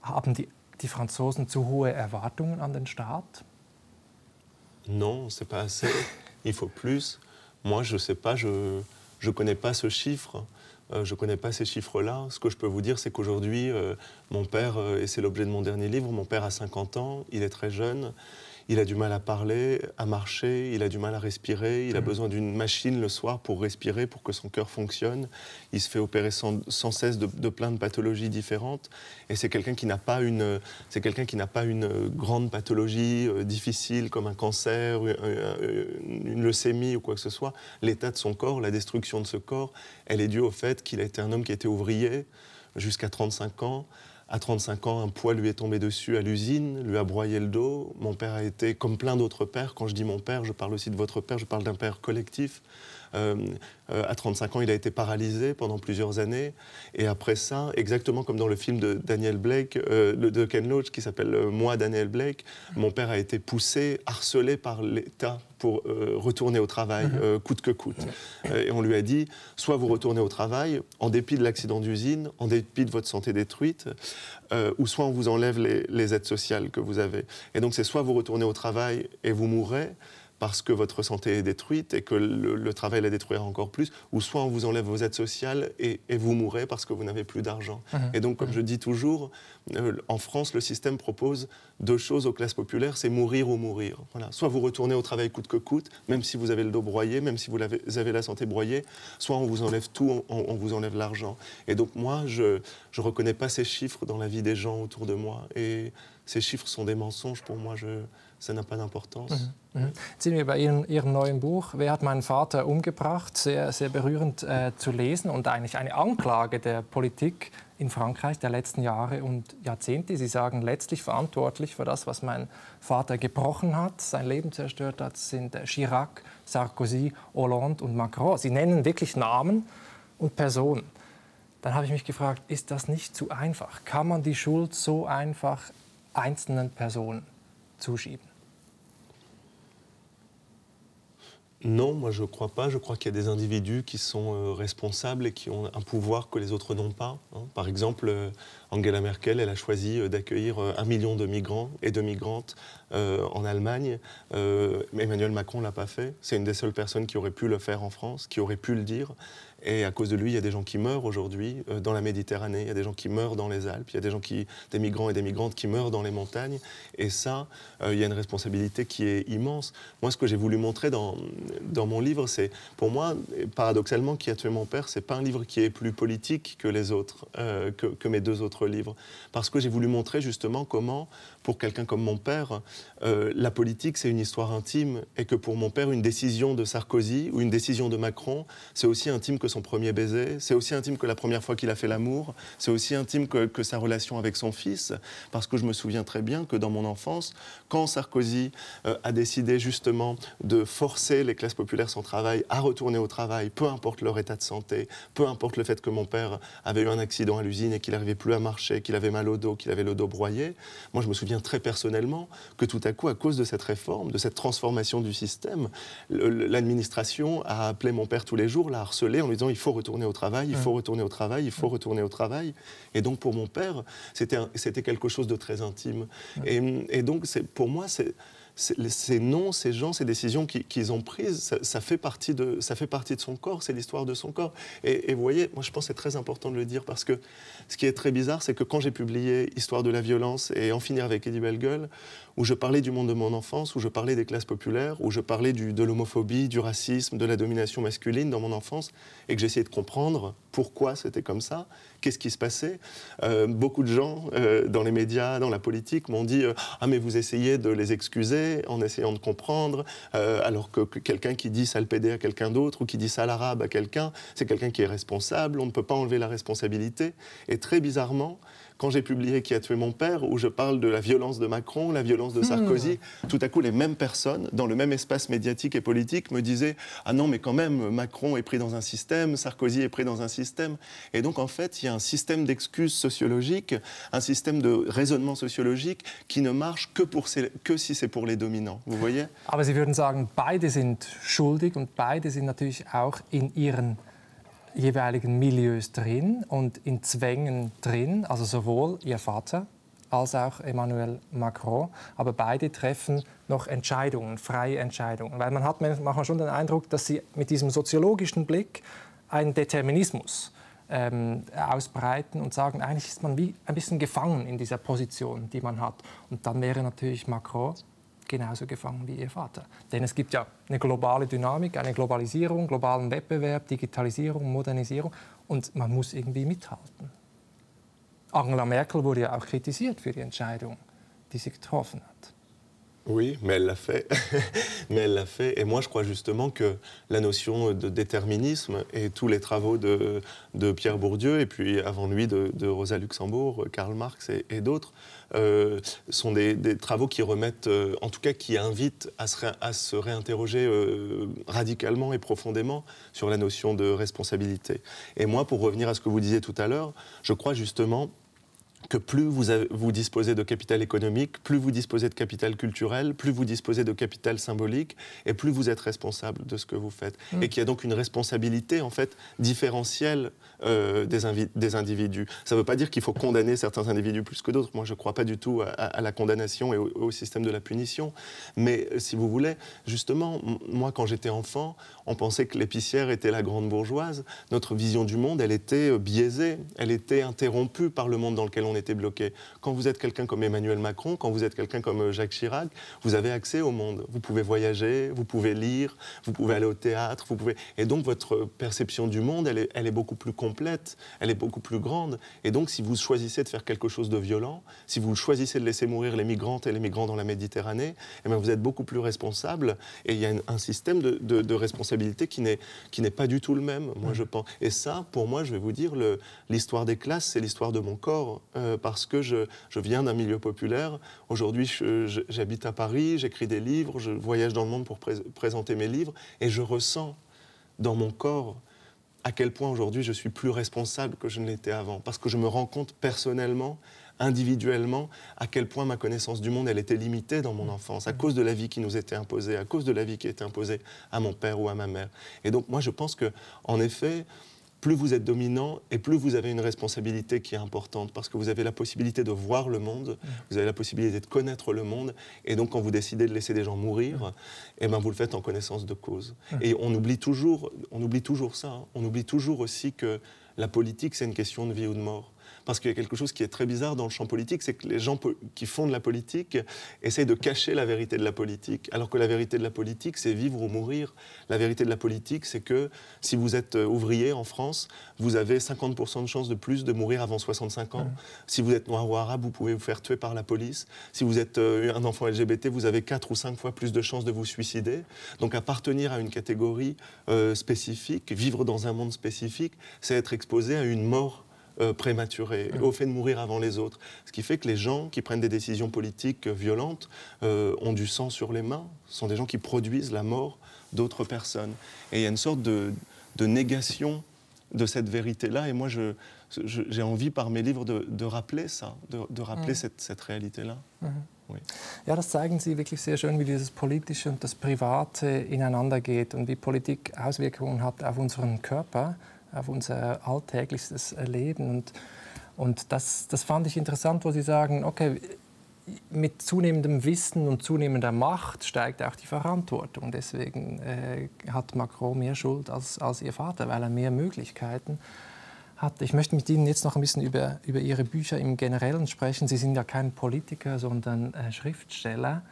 Haben die Franzosen zu hohe Erwartungen an den Staat? Non, c'est pas assez. Il faut plus. Moi, je sais pas, je connais pas ce chiffre. Je connais pas ces chiffres-là. Ce que je peux vous dire, c'est qu'aujourd'hui, mon père, et c'est l'objet de mon dernier livre, mon père a 50 ans, il est très jeune, il a du mal à parler, à marcher, il a du mal à respirer, il a besoin d'une machine le soir pour respirer, pour que son cœur fonctionne. Il se fait opérer sans cesse de plein de pathologies différentes. Et c'est quelqu'un qui n'a pas une grande pathologie difficile comme un cancer, une leucémie ou quoi que ce soit. L'état de son corps, la destruction de ce corps, elle est due au fait qu'il a été un homme qui était ouvrier jusqu'à 35 ans. À 35 ans, un poids lui est tombé dessus à l'usine, lui a broyé le dos. Mon père a été, comme plein d'autres pères, quand je dis mon père, je parle aussi de votre père, je parle d'un père collectif. À 35 ans, il a été paralysé pendant plusieurs années. Et après ça, exactement comme dans le film de Daniel Blake, de Ken Loach, qui s'appelle « Moi, Daniel Blake », mon père a été poussé, harcelé par l'État pour retourner au travail, coûte que coûte. Et on lui a dit, soit vous retournez au travail, en dépit de l'accident d'usine, en dépit de votre santé détruite, ou soit on vous enlève les aides sociales que vous avez. Et donc c'est soit vous retournez au travail et vous mourrez, parce que votre santé est détruite et que le travail la détruira encore plus, ou soit on vous enlève vos aides sociales et vous mourrez parce que vous n'avez plus d'argent. Et donc, comme je dis toujours, en France, le système propose deux choses aux classes populaires, c'est mourir ou mourir. Voilà. Soit vous retournez au travail coûte que coûte, même si vous avez le dos broyé, même si vous avez la santé broyée, soit on vous enlève tout, on vous enlève l'argent. Et donc moi, je ne reconnais pas ces chiffres dans la vie des gens autour de moi. Et ces chiffres sont des mensonges, pour moi, ça n'a pas d'importance. Jetzt sind wir bei Ihrem neuen Buch Wer hat meinen Vater umgebracht? Sehr, sehr berührend zu lesen und eigentlich eine Anklage der Politik in Frankreich der letzten Jahre und Jahrzehnte. Sie sagen, letztlich verantwortlich für das, was mein Vater gebrochen hat, sein Leben zerstört hat, sind Chirac, Sarkozy, Hollande und Macron. Sie nennen wirklich Namen und Personen. Dann habe ich mich gefragt, ist das nicht zu einfach? Kann man die Schuld so einfach einzelnen Personen zuschieben? Non, moi je ne crois pas. Je crois qu'il y a des individus qui sont responsables et qui ont un pouvoir que les autres n'ont pas. Par exemple, Angela Merkel, elle a choisi d'accueillir 1 million de migrants et de migrantes en Allemagne. Emmanuel Macron ne l'a pas fait. C'est une des seules personnes qui aurait pu le faire en France, qui aurait pu le dire. Et à cause de lui, il y a des gens qui meurent aujourd'hui dans la Méditerranée, il y a des gens qui meurent dans les Alpes, il y a des migrants et des migrantes qui meurent dans les montagnes. Et ça, il y a une responsabilité qui est immense. Moi, ce que j'ai voulu montrer dans mon livre, c'est, pour moi, paradoxalement, Qui a tué mon père, c'est pas un livre qui est plus politique que les autres, que mes 2 autres livres. Parce que j'ai voulu montrer justement comment, pour quelqu'un comme mon père, la politique, c'est une histoire intime, et que pour mon père, une décision de Sarkozy ou une décision de Macron, c'est aussi intime que son premier baiser, c'est aussi intime que la première fois qu'il a fait l'amour, c'est aussi intime que sa relation avec son fils, parce que je me souviens très bien que dans mon enfance, quand Sarkozy a décidé justement de forcer les classes populaires sans travail à retourner au travail, peu importe leur état de santé, peu importe le fait que mon père avait eu un accident à l'usine et qu'il n'arrivait plus à marcher, qu'il avait mal au dos, qu'il avait le dos broyé, moi je me souviens très personnellement que tout à coup, à cause de cette réforme, de cette transformation du système, l'administration a appelé mon père tous les jours, l'a harcelé en lui disant il faut retourner au travail, il faut retourner au travail, il faut retourner au travail. Et donc pour mon père, c'était quelque chose de très intime. Et donc pour moi, ces noms, ces gens, ces décisions qu'ils ont prises, ça fait partie de son corps, c'est l'histoire de son corps. Et vous voyez, moi je pense que c'est très important de le dire parce que ce qui est très bizarre, c'est que quand j'ai publié Histoire de la violence et En finir avec Eddie Bellegueule, où je parlais du monde de mon enfance, où je parlais des classes populaires, où je parlais de l'homophobie, du racisme, de la domination masculine dans mon enfance, et que j'essayais de comprendre pourquoi c'était comme ça, qu'est-ce qui se passait. Beaucoup de gens dans les médias, dans la politique, m'ont dit « Ah mais vous essayez de les excuser en essayant de comprendre, alors que quelqu'un qui dit sale pédé à quelqu'un d'autre ou qui dit sale arabe à quelqu'un, c'est quelqu'un qui est responsable, on ne peut pas enlever la responsabilité. » Et très bizarrement, quand j'ai publié Qui a tué mon père, où je parle de la violence de Macron, la violence de Sarkozy, tout à coup, les mêmes personnes, dans le même espace médiatique et politique, me disaient « Ah non, mais quand même, Macron est pris dans un système, Sarkozy est pris dans un système. » Et donc, en fait, il y a un système d'excuses sociologiques, un système de raisonnement sociologique qui ne marche que si c'est pour les dominants. Vous voyez? Aber Sie würden sagen, beide sind schuldig und beide sind natürlich auch in ihren jeweiligen Milieus drin und in Zwängen drin, also sowohl Ihr Vater als auch Emmanuel Macron. Aber beide treffen noch Entscheidungen, freie Entscheidungen. Weil man hat manchmal schon den Eindruck, dass sie mit diesem soziologischen Blick einen Determinismus ausbreiten und sagen, eigentlich ist man wie ein bisschen gefangen in dieser Position, die man hat. Und dann wäre natürlich Macron genauso gefangen wie Ihr Vater. Denn es gibt ja eine globale Dynamik, eine Globalisierung, globalen Wettbewerb, Digitalisierung, Modernisierung und man muss irgendwie mithalten. Angela Merkel wurde ja auch kritisiert für die Entscheidung, die sie getroffen hat. Oui, mais elle l'a fait. Mais elle l'a fait. Et moi, je crois justement que la notion de déterminisme et tous les travaux de Pierre Bourdieu, et puis avant lui de Rosa Luxembourg, Karl Marx et d'autres, sont des travaux qui remettent, en tout cas qui invitent à se réinterroger radicalement et profondément sur la notion de responsabilité. Et moi, pour revenir à ce que vous disiez tout à l'heure, je crois justement que plus vous disposez de capital économique, plus vous disposez de capital culturel, plus vous disposez de capital symbolique, et plus vous êtes responsable de ce que vous faites. Et qu'il y a donc une responsabilité, en fait, différentielle des individus. Ça ne veut pas dire qu'il faut condamner certains individus plus que d'autres. Moi, je ne crois pas du tout à la condamnation et au système de la punition. Mais, si vous voulez, justement, moi, quand j'étais enfant, on pensait que l'épicière était la grande bourgeoise. Notre vision du monde, elle était biaisée, elle était interrompue par le monde dans lequel on ont été bloquées. Quand vous êtes quelqu'un comme Emmanuel Macron, quand vous êtes quelqu'un comme Jacques Chirac, vous avez accès au monde. Vous pouvez voyager, vous pouvez lire, vous pouvez aller au théâtre, vous pouvez... Et donc votre perception du monde, elle est beaucoup plus complète, elle est beaucoup plus grande. Et donc si vous choisissez de faire quelque chose de violent, si vous choisissez de laisser mourir les migrantes et les migrants dans la Méditerranée, eh bien vous êtes beaucoup plus responsable. Et il y a un système de responsabilité qui n'est pas du tout le même, moi je pense. Et ça, pour moi, je vais vous dire, l'histoire des classes, c'est l'histoire de mon corps, parce que je viens d'un milieu populaire. Aujourd'hui, j'habite à Paris, j'écris des livres, je voyage dans le monde pour présenter mes livres, et je ressens dans mon corps à quel point aujourd'hui je suis plus responsable que je ne l'étais avant, parce que je me rends compte personnellement, individuellement, à quel point ma connaissance du monde, elle était limitée dans mon enfance, à cause de la vie qui nous était imposée, à cause de la vie qui était imposée à mon père ou à ma mère. Et donc moi je pense que, en effet, plus vous êtes dominant et plus vous avez une responsabilité qui est importante, parce que vous avez la possibilité de voir le monde, vous avez la possibilité de connaître le monde, et donc quand vous décidez de laisser des gens mourir, eh ben vous le faites en connaissance de cause. Et on oublie toujours ça, hein. On oublie toujours aussi que la politique, c'est une question de vie ou de mort. Parce qu'il y a quelque chose qui est très bizarre dans le champ politique, c'est que les gens qui font de la politique essayent de cacher la vérité de la politique. Alors que la vérité de la politique, c'est vivre ou mourir. La vérité de la politique, c'est que si vous êtes ouvrier en France, vous avez 50% de chances de plus de mourir avant 65 ans. Si vous êtes noir ou arabe, vous pouvez vous faire tuer par la police. Si vous êtes un enfant LGBT, vous avez 4 ou 5 fois plus de chances de vous suicider. Donc appartenir à une catégorie spécifique, vivre dans un monde spécifique, c'est être exposé à une mort prématurée, au fait de mourir avant les autres. Ce qui fait que les gens qui prennent des décisions politiques violentes ont du sang sur les mains. Ce sont des gens qui produisent la mort d'autres personnes. Et il y a une sorte de négation de cette vérité-là. Et moi, j'ai envie, par mes livres, de rappeler ça, de rappeler cette Réalité-là. Oui. Ja, das zeigen Sie wirklich sehr schön, wie dieses Politische und das Private ineinander geht und wie Politik Auswirkungen hat auf unseren Körper, auf unser alltägliches Leben. Und das fand ich interessant, wo Sie sagen, okay, mit zunehmendem Wissen und zunehmender Macht steigt auch die Verantwortung. Deswegen hat Macron mehr Schuld als Ihr Vater, weil er mehr Möglichkeiten hat. Ich möchte mit Ihnen jetzt noch ein bisschen über Ihre Bücher im Generellen sprechen. Sie sind ja kein Politiker, sondern Schriftsteller.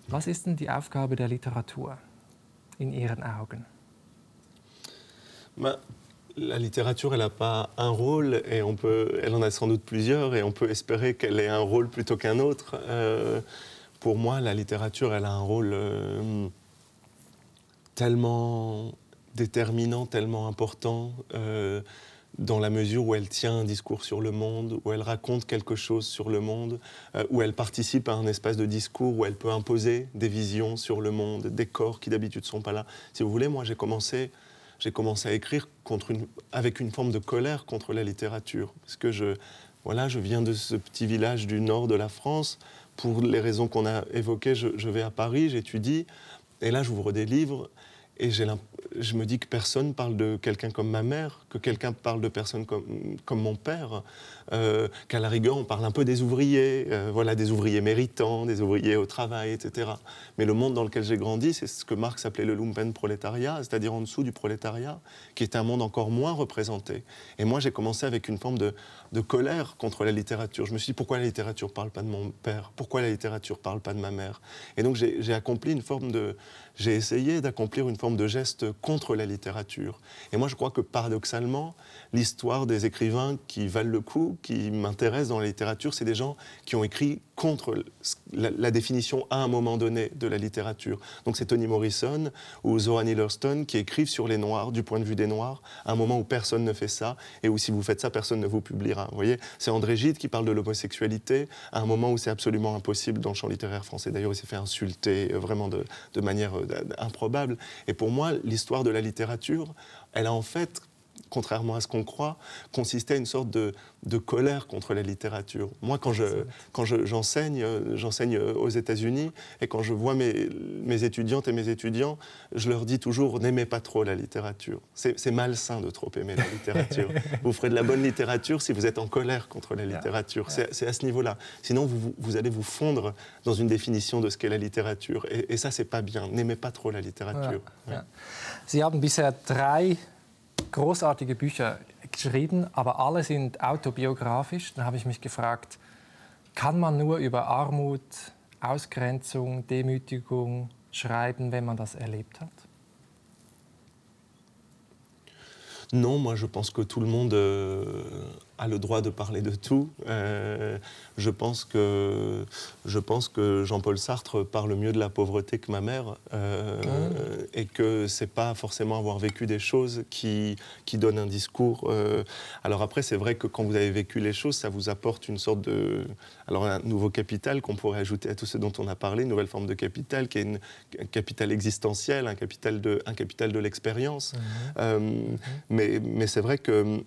Was ist denn die Aufgabe der Literatur in Ihren Augen? La littérature, elle n'a pas un rôle, et elle en a sans doute plusieurs, et on peut espérer qu'elle ait un rôle plutôt qu'un autre. Pour moi, la littérature, elle a un rôle tellement déterminant, tellement important, dans la mesure où elle tient un discours sur le monde, où elle raconte quelque chose sur le monde, où elle participe à un espace de discours, où elle peut imposer des visions sur le monde, des corps qui d'habitude ne sont pas là. Si vous voulez, moi j'ai commencé à écrire avec une forme de colère contre la littérature. Parce que je viens de ce petit village du nord de la France. Pour les raisons qu'on a évoquées, je vais à Paris, j'étudie. Et là, j'ouvre des livres et je me dis que personne parle de quelqu'un comme ma mère, que quelqu'un parle de personne comme mon père, qu'à la rigueur, on parle un peu des ouvriers, des ouvriers méritants, des ouvriers au travail, etc. Mais le monde dans lequel j'ai grandi, c'est ce que Marx appelait le lumpenprolétariat, c'est-à-dire en dessous du prolétariat, qui est un monde encore moins représenté. Et moi, j'ai commencé avec une forme de colère contre la littérature. Je me suis dit, pourquoi la littérature ne parle pas de mon père? Pourquoi la littérature ne parle pas de ma mère? Et donc, j'ai essayé d'accomplir une forme de geste contre la littérature. Et moi, je crois que paradoxalement, l'histoire des écrivains qui valent le coup, qui m'intéressent dans la littérature, c'est des gens qui ont écrit contre la définition à un moment donné de la littérature. Donc c'est Toni Morrison ou Zora Neale Hurston qui écrivent sur les Noirs, du point de vue des Noirs, à un moment où personne ne fait ça, et où si vous faites ça, personne ne vous publiera. Vous voyez, c'est André Gide qui parle de l'homosexualité, à un moment où c'est absolument impossible dans le champ littéraire français. D'ailleurs, il s'est fait insulter vraiment de manière improbable. Et pour moi, l'histoire de la littérature, elle a en fait, contrairement à ce qu'on croit, consistait à une sorte de colère contre la littérature. Moi, quand j'enseigne aux États-Unis, et quand je vois mes étudiantes et mes étudiants, je leur dis toujours, n'aimez pas trop la littérature. C'est malsain de trop aimer la littérature. Vous ferez de la bonne littérature si vous êtes en colère contre la littérature. C'est à ce niveau-là. Sinon, vous allez vous fondre dans une définition de ce qu'est la littérature. Et ça, c'est pas bien. N'aimez pas trop la littérature. Ja. Ja. Sie haben bisher 3 großartige Bücher geschrieben, aber alle sind autobiografisch. Dann habe ich mich gefragt, kann man nur über Armut, Ausgrenzung, Demütigung schreiben, wenn man das erlebt hat? Non, moi je pense que tout le monde a le droit de parler de tout. Je pense que Jean-Paul Sartre parle mieux de la pauvreté que ma mère et que c'est pas forcément avoir vécu des choses qui donne un discours. Alors après, c'est vrai que quand vous avez vécu les choses, ça vous apporte une sorte de... Alors un nouveau capital qu'on pourrait ajouter à tout ce dont on a parlé, une nouvelle forme de capital qui est un capital existentiel, un capital de l'expérience. Mais c'est vrai que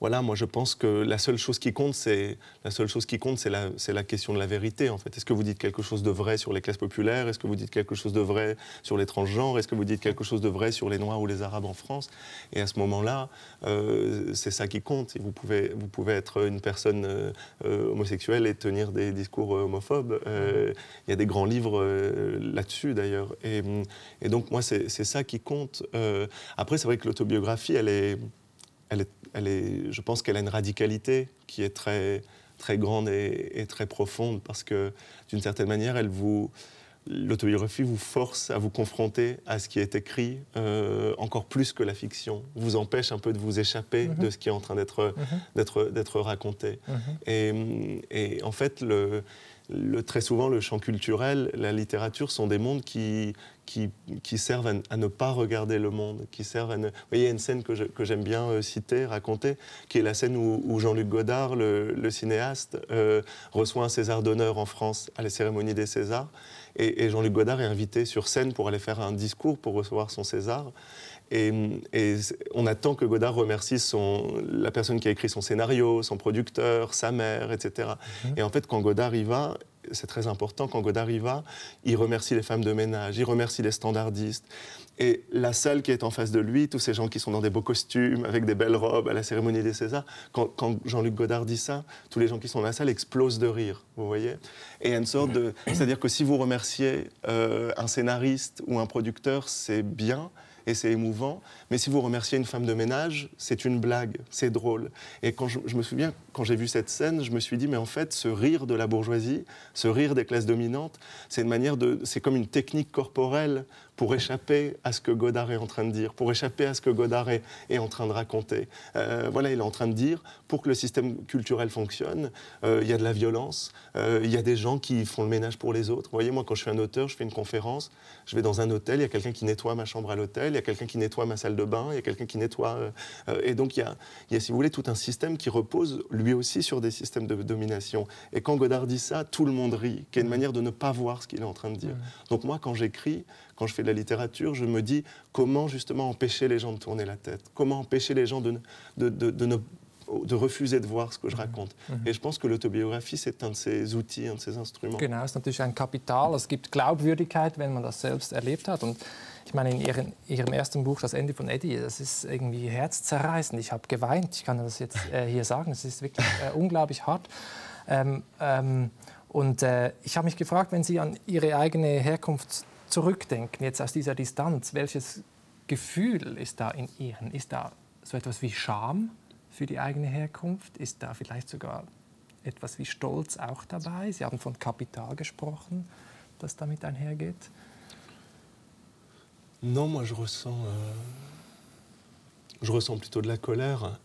voilà, moi je pense que la seule chose qui compte, c'est la question de la vérité en fait. Est-ce que vous dites quelque chose de vrai sur les classes populaires? Est-ce que vous dites quelque chose de vrai sur les transgenres? Est-ce que vous dites quelque chose de vrai sur les Noirs ou les Arabes en France? Et à ce moment-là, c'est ça qui compte. Et vous pouvez être une personne homosexuelle et tenir des discours homophobes. Il y a des grands livres là-dessus d'ailleurs. Et donc moi, c'est ça qui compte. Après, c'est vrai que l'autobiographie, je pense qu'elle a une radicalité qui est très, très grande et très profonde parce que, d'une certaine manière, l'autobiographie vous force à vous confronter à ce qui est écrit encore plus que la fiction. Vous empêche un peu de vous échapper de ce qui est en train d'être raconté. Et en fait, très souvent, le champ culturel, la littérature sont des mondes qui servent à ne pas regarder le monde, qui servent à ne... Vous voyez, il y a une scène que j'aime bien citer, raconter, qui est la scène où Jean-Luc Godard, le cinéaste, reçoit un César d'honneur en France à la cérémonie des Césars. Et Jean-Luc Godard est invité sur scène pour aller faire un discours pour recevoir son César. Et on attend que Godard remercie la personne qui a écrit son scénario, son producteur, sa mère, etc. Et en fait, quand Godard y va, c'est très important, quand Godard y va, il remercie les femmes de ménage, il remercie les standardistes. Et la salle qui est en face de lui, tous ces gens qui sont dans des beaux costumes, avec des belles robes à la cérémonie des Césars, quand Jean-Luc Godard dit ça, tous les gens qui sont dans la salle explosent de rire, vous voyez. Et il y a une sorte de... C'est-à-dire que si vous remerciez un scénariste ou un producteur, c'est bien, et c'est émouvant, mais si vous remerciez une femme de ménage, c'est une blague, c'est drôle. Et quand je me souviens, quand j'ai vu cette scène, je me suis dit, mais en fait, ce rire de la bourgeoisie, ce rire des classes dominantes, c'est comme une technique corporelle pour échapper à ce que Godard est en train de dire, pour échapper à ce que Godard est en train de raconter. Voilà, il est en train de dire, pour que le système culturel fonctionne, il y a de la violence, il y a des gens qui font le ménage pour les autres. Vous voyez, moi, quand je suis un auteur, je fais une conférence, je vais dans un hôtel, il y a quelqu'un qui nettoie ma chambre à l'hôtel, il y a quelqu'un qui nettoie ma salle de bain, il y a quelqu'un qui nettoie... et donc, il y a, si vous voulez, tout un système qui repose, lui aussi, sur des systèmes de domination. Et quand Godard dit ça, tout le monde rit, qui est une manière de ne pas voir ce qu'il est en train de dire. Donc moi, quand j'écris, quand je fais de la littérature, je me dis comment justement empêcher les gens de tourner la tête, comment empêcher les gens de refuser de voir ce que je raconte. Et je pense que l'autobiographie, c'est un de ces outils, un de ces Instruments. Genau, es ist natürlich ein Kapital. Es gibt Glaubwürdigkeit, wenn man das selbst erlebt hat. Und ich meine, in Ihrem ersten Buch, Das Ende von Eddie, das ist irgendwie herzzerreißend. Ich habe geweint, ich kann das jetzt hier sagen. Es ist wirklich unglaublich hart. Ich habe mich gefragt, wenn Sie an Ihre eigene Herkunft zurückdenken, jetzt aus dieser Distanz, welches Gefühl ist da in Ihnen? Ist da so etwas wie Scham für die eigene Herkunft? Ist da vielleicht sogar etwas wie Stolz auch dabei? Sie haben von Kapital gesprochen, das damit einhergeht. Non, moi je ressens plutôt de la colère,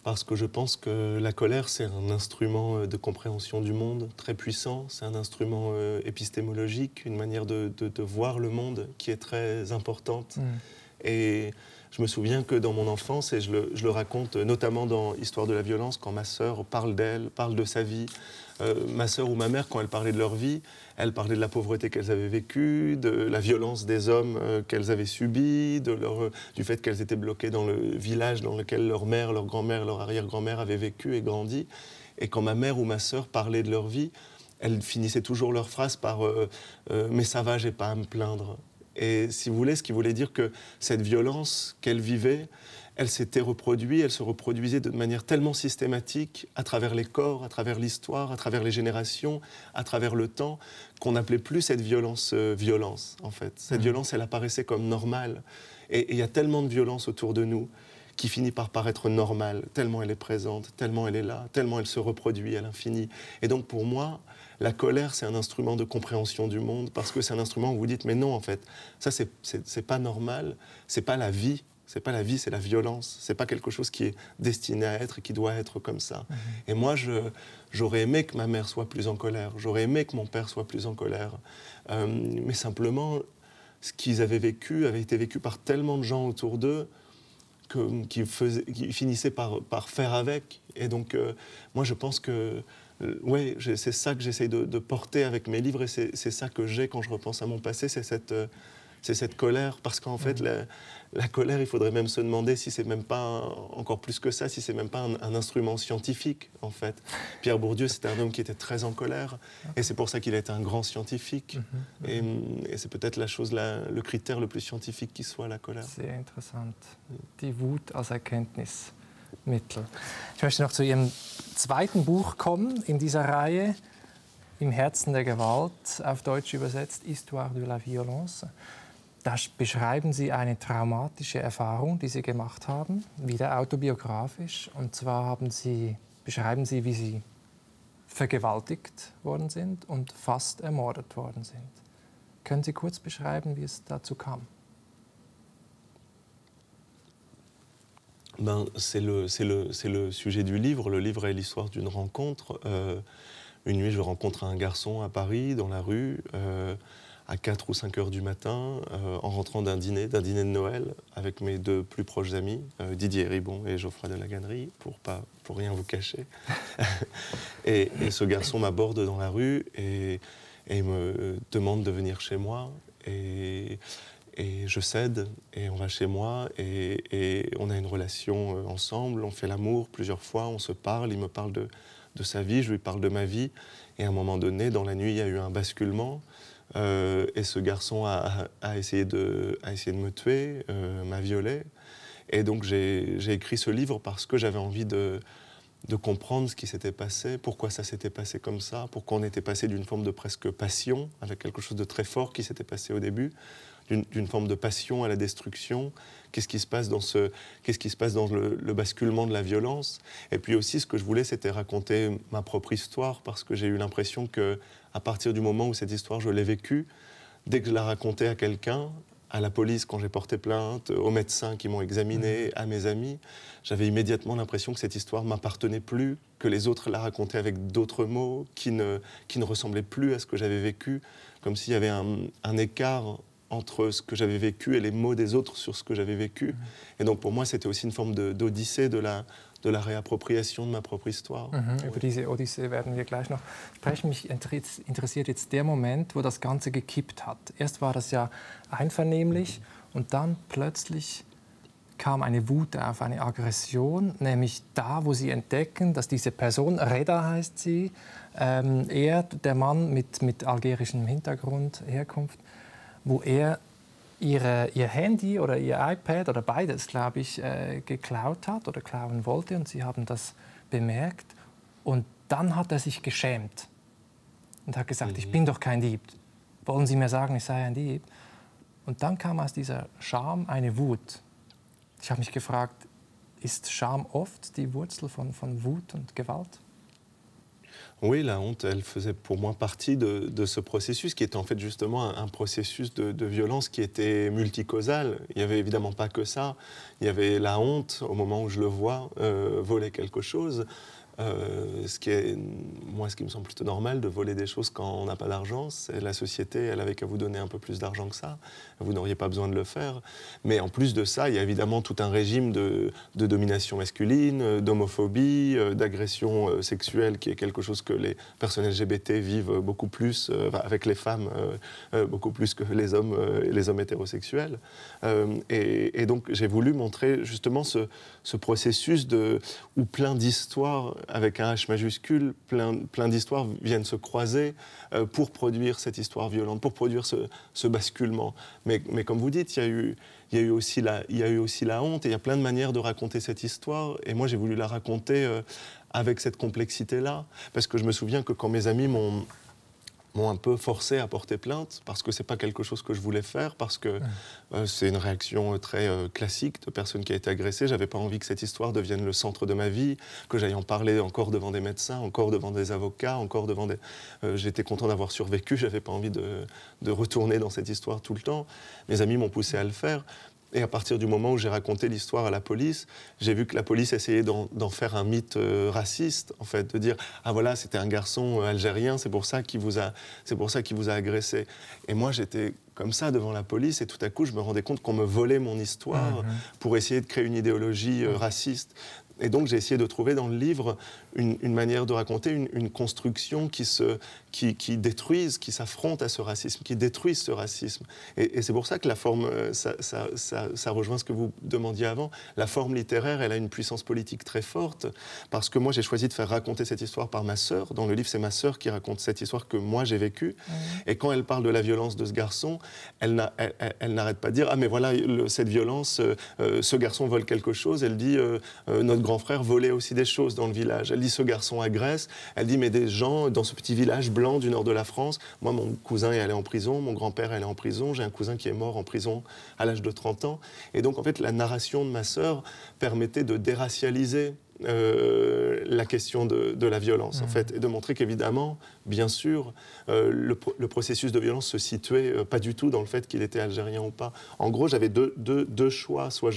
parce que je pense que la colère, c'est un instrument de compréhension du monde très puissant, c'est un instrument épistémologique, une manière de voir le monde qui est très importante. Et je me souviens que dans mon enfance, et je le raconte notamment dans Histoire de la violence, quand ma sœur parle d'elle, parle de sa vie, ma sœur ou ma mère, quand elles parlaient de leur vie, elles parlaient de la pauvreté qu'elles avaient vécue, de la violence des hommes qu'elles avaient subie, du fait qu'elles étaient bloquées dans le village dans lequel leur mère, leur grand-mère, leur arrière-grand-mère avaient vécu et grandi. Et quand ma mère ou ma sœur parlaient de leur vie, elles finissaient toujours leur phrase par « mais ça va, j'ai pas à me plaindre ». Et si vous voulez, ce qui voulait dire que cette violence qu'elle vivait, elle s'était reproduite, elle se reproduisait de manière tellement systématique à travers les corps, à travers l'histoire, à travers les générations, à travers le temps, qu'on n'appelait plus cette violence violence, en fait. Cette violence, elle apparaissait comme normale. Et il y a tellement de violence autour de nous qui finit par paraître normale, tellement elle est présente, tellement elle est là, tellement elle se reproduit à l'infini. Et donc pour moi, la colère, c'est un instrument de compréhension du monde, parce que c'est un instrument où vous dites, mais non, en fait, ça, c'est pas normal, c'est pas la vie. C'est pas la vie, c'est la violence. C'est pas quelque chose qui est destiné à être et qui doit être comme ça. Et moi, j'aurais aimé que ma mère soit plus en colère. J'aurais aimé que mon père soit plus en colère. Mais simplement, ce qu'ils avaient vécu avait été vécu par tellement de gens autour d'eux qui finissaient par faire avec. Et donc, moi, je pense que ouais, c'est ça que j'essaye de porter avec mes livres, et c'est ça que j'ai quand je repense à mon passé, c'est cette colère, parce qu'en fait, la colère, il faudrait même se demander si c'est même pas, encore plus que ça, si c'est même pas un instrument scientifique, en fait. Pierre Bourdieu, c'était un homme qui était très en colère, et c'est pour ça qu'il a été un grand scientifique. Et c'est peut-être le critère le plus scientifique qui soit, la colère. Sehr interessant. Die Wut als Erkenntnismittel. Ich möchte noch zu Ihrem zweiten Buch kommen in dieser Reihe, Im Herzen der Gewalt, auf Deutsch übersetzt, Histoire de la violence. Da beschreiben Sie eine traumatische Erfahrung, die Sie gemacht haben, wieder autobiografisch. Und zwar beschreiben Sie, wie Sie vergewaltigt worden sind und fast ermordet worden sind. Können Sie kurz beschreiben, wie es dazu kam? C'est le sujet du livre. Le livre est l'histoire d'une rencontre. Une nuit, je rencontre un garçon à Paris, dans la rue, à 4 ou 5 heures du matin, en rentrant d'un dîner de Noël avec mes deux plus proches amis, Didier Ribon et Geoffroy de la Gannerie, pour rien vous cacher. et ce garçon m'aborde dans la rue et me demande de venir chez moi. Et je cède, et on va chez moi, et on a une relation ensemble, on fait l'amour plusieurs fois, on se parle, il me parle de sa vie, je lui parle de ma vie, et à un moment donné, dans la nuit, il y a eu un basculement, et ce garçon a essayé de me tuer, m'a violé, et donc j'ai écrit ce livre parce que j'avais envie de comprendre ce qui s'était passé, pourquoi ça s'était passé comme ça, pourquoi on était passé d'une forme de presque passion, avec quelque chose de très fort qui s'était passé au début, d'une forme de passion à la destruction. Qu'est-ce qui se passe dans le basculement de la violence? Et puis aussi, ce que je voulais, c'était raconter ma propre histoire, parce que j'ai eu l'impression qu'à partir du moment où cette histoire, je l'ai vécue, dès que je la racontais à quelqu'un, à la police quand j'ai porté plainte, aux médecins qui m'ont examiné, à mes amis, j'avais immédiatement l'impression que cette histoire ne m'appartenait plus, que les autres la racontaient avec d'autres mots qui ne ressemblaient plus à ce que j'avais vécu, comme s'il y avait un écart entre ce que j'avais vécu et les mots des autres sur ce que j'avais vécu. Et donc pour moi, c'était aussi une forme d'odyssée de la Réappropriation de ma propre histoire. Über diese Odyssee werden wir gleich noch sprechen. Mich interessiert jetzt der Moment, wo das Ganze gekippt hat. Erst war das ja einvernehmlich und dann plötzlich kam eine Wut auf, eine Aggression, nämlich da, wo Sie entdecken, dass diese Person, Reda heißt sie, der Mann mit algerischem Hintergrund, Herkunft, wo er ihr Handy oder ihr iPad oder beides, glaube ich, geklaut hat oder klauen wollte, und Sie haben das bemerkt. Und dann hat er sich geschämt und hat gesagt, ich bin doch kein Dieb. Wollen Sie mir sagen, ich sei ein Dieb? Und dann kam aus dieser Scham eine Wut. Ich habe mich gefragt, ist Scham oft die Wurzel von Wut und Gewalt? Oui, la honte, elle faisait pour moi partie de ce processus qui était en fait justement un processus de violence qui était multicausal. Il n'y avait évidemment pas que ça. Il y avait la honte au moment où je le vois voler quelque chose. Ce qui me semble plutôt normal de voler des choses quand on n'a pas d'argent. C'est la société, elle avait qu'à vous donner un peu plus d'argent que ça. Vous n'auriez pas besoin de le faire. Mais en plus de ça, il y a évidemment tout un régime de domination masculine, d'homophobie, d'agression sexuelle, qui est quelque chose que les personnes LGBT vivent beaucoup plus, avec les femmes, beaucoup plus que les hommes hétérosexuels. Et donc j'ai voulu montrer justement ce processus où plein d'histoires, avec un H majuscule, plein d'histoires viennent se croiser pour produire cette histoire violente, pour produire ce basculement. Mais comme vous dites, il y a eu aussi la honte, et il y a plein de manières de raconter cette histoire. Et moi, j'ai voulu la raconter avec cette complexité-là. Parce que je me souviens que quand mes amis m'ont m'ont un peu forcé à porter plainte, parce que c'est pas quelque chose que je voulais faire, parce que c'est une réaction très classique de personne qui a été agressée. J'avais pas envie que cette histoire devienne le centre de ma vie, que j'aille en parler encore devant des médecins, encore devant des avocats, encore devant des... J'étais content d'avoir survécu, j'avais pas envie de retourner dans cette histoire tout le temps. Mes amis m'ont poussé à le faire. Et à partir du moment où j'ai raconté l'histoire à la police, j'ai vu que la police essayait d'en faire un mythe raciste, en fait, de dire « Ah voilà, c'était un garçon algérien, c'est pour ça qu'il vous a agressé ». Et moi, j'étais comme ça devant la police et tout à coup, je me rendais compte qu'on me volait mon histoire pour essayer de créer une idéologie raciste. Et donc, j'ai essayé de trouver dans le livre une manière de raconter une construction qui détruise, qui s'affronte à ce racisme, qui détruise ce racisme. Et c'est pour ça que la forme, ça rejoint ce que vous demandiez avant, la forme littéraire, elle a une puissance politique très forte, parce que moi, j'ai choisi de faire raconter cette histoire par ma sœur. Dans le livre, c'est ma sœur qui raconte cette histoire que moi, j'ai vécue. Et quand elle parle de la violence de ce garçon, elle n'arrête pas de dire « Ah, mais voilà, cette violence, ce garçon vole quelque chose ». Elle dit notre grand frère volait aussi des choses dans le village. Elle dit ce garçon agresse. Elle dit mais des gens dans ce petit village blanc du nord de la France. Moi, mon cousin est allé en prison, mon grand-père est allé en prison. J'ai un cousin qui est mort en prison à l'âge de 30 ans. Et donc, en fait, la narration de ma sœur permettait de déracialiser la question de la violence, en fait, et de montrer qu'évidemment, bien sûr, le processus de violence se situait pas du tout dans le fait qu'il était algérien ou pas. En gros, j'avais deux choix. Soit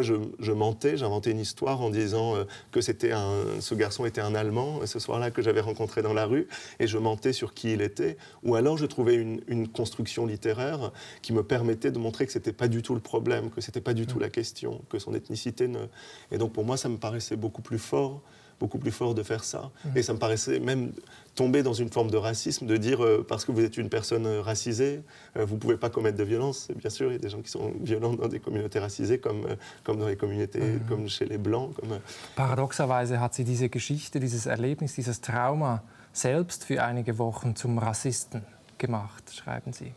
je mentais, j'inventais une histoire en disant que ce garçon était un Allemand, ce soir-là que j'avais rencontré dans la rue, et je mentais sur qui il était. Ou alors je trouvais une construction littéraire qui me permettait de montrer que c'était pas du tout le problème, que c'était pas du tout la question, que son ethnicité ne... Et donc pour moi, ça me paraissait beaucoup plus fort de faire ça. Et ça me paraissait même tomber dans une forme de racisme, de dire parce que vous êtes une personne racisée, vous ne pouvez pas commettre de violence. Bien sûr, il y a des gens qui sont violents dans des communautés racisées, comme dans les communautés, comme chez les Blancs. Paradoxerweise hat sie diese Geschichte, dieses Erlebnis, dieses Trauma selbst für einige Wochen zum Rassisten gemacht, schreiben Sie.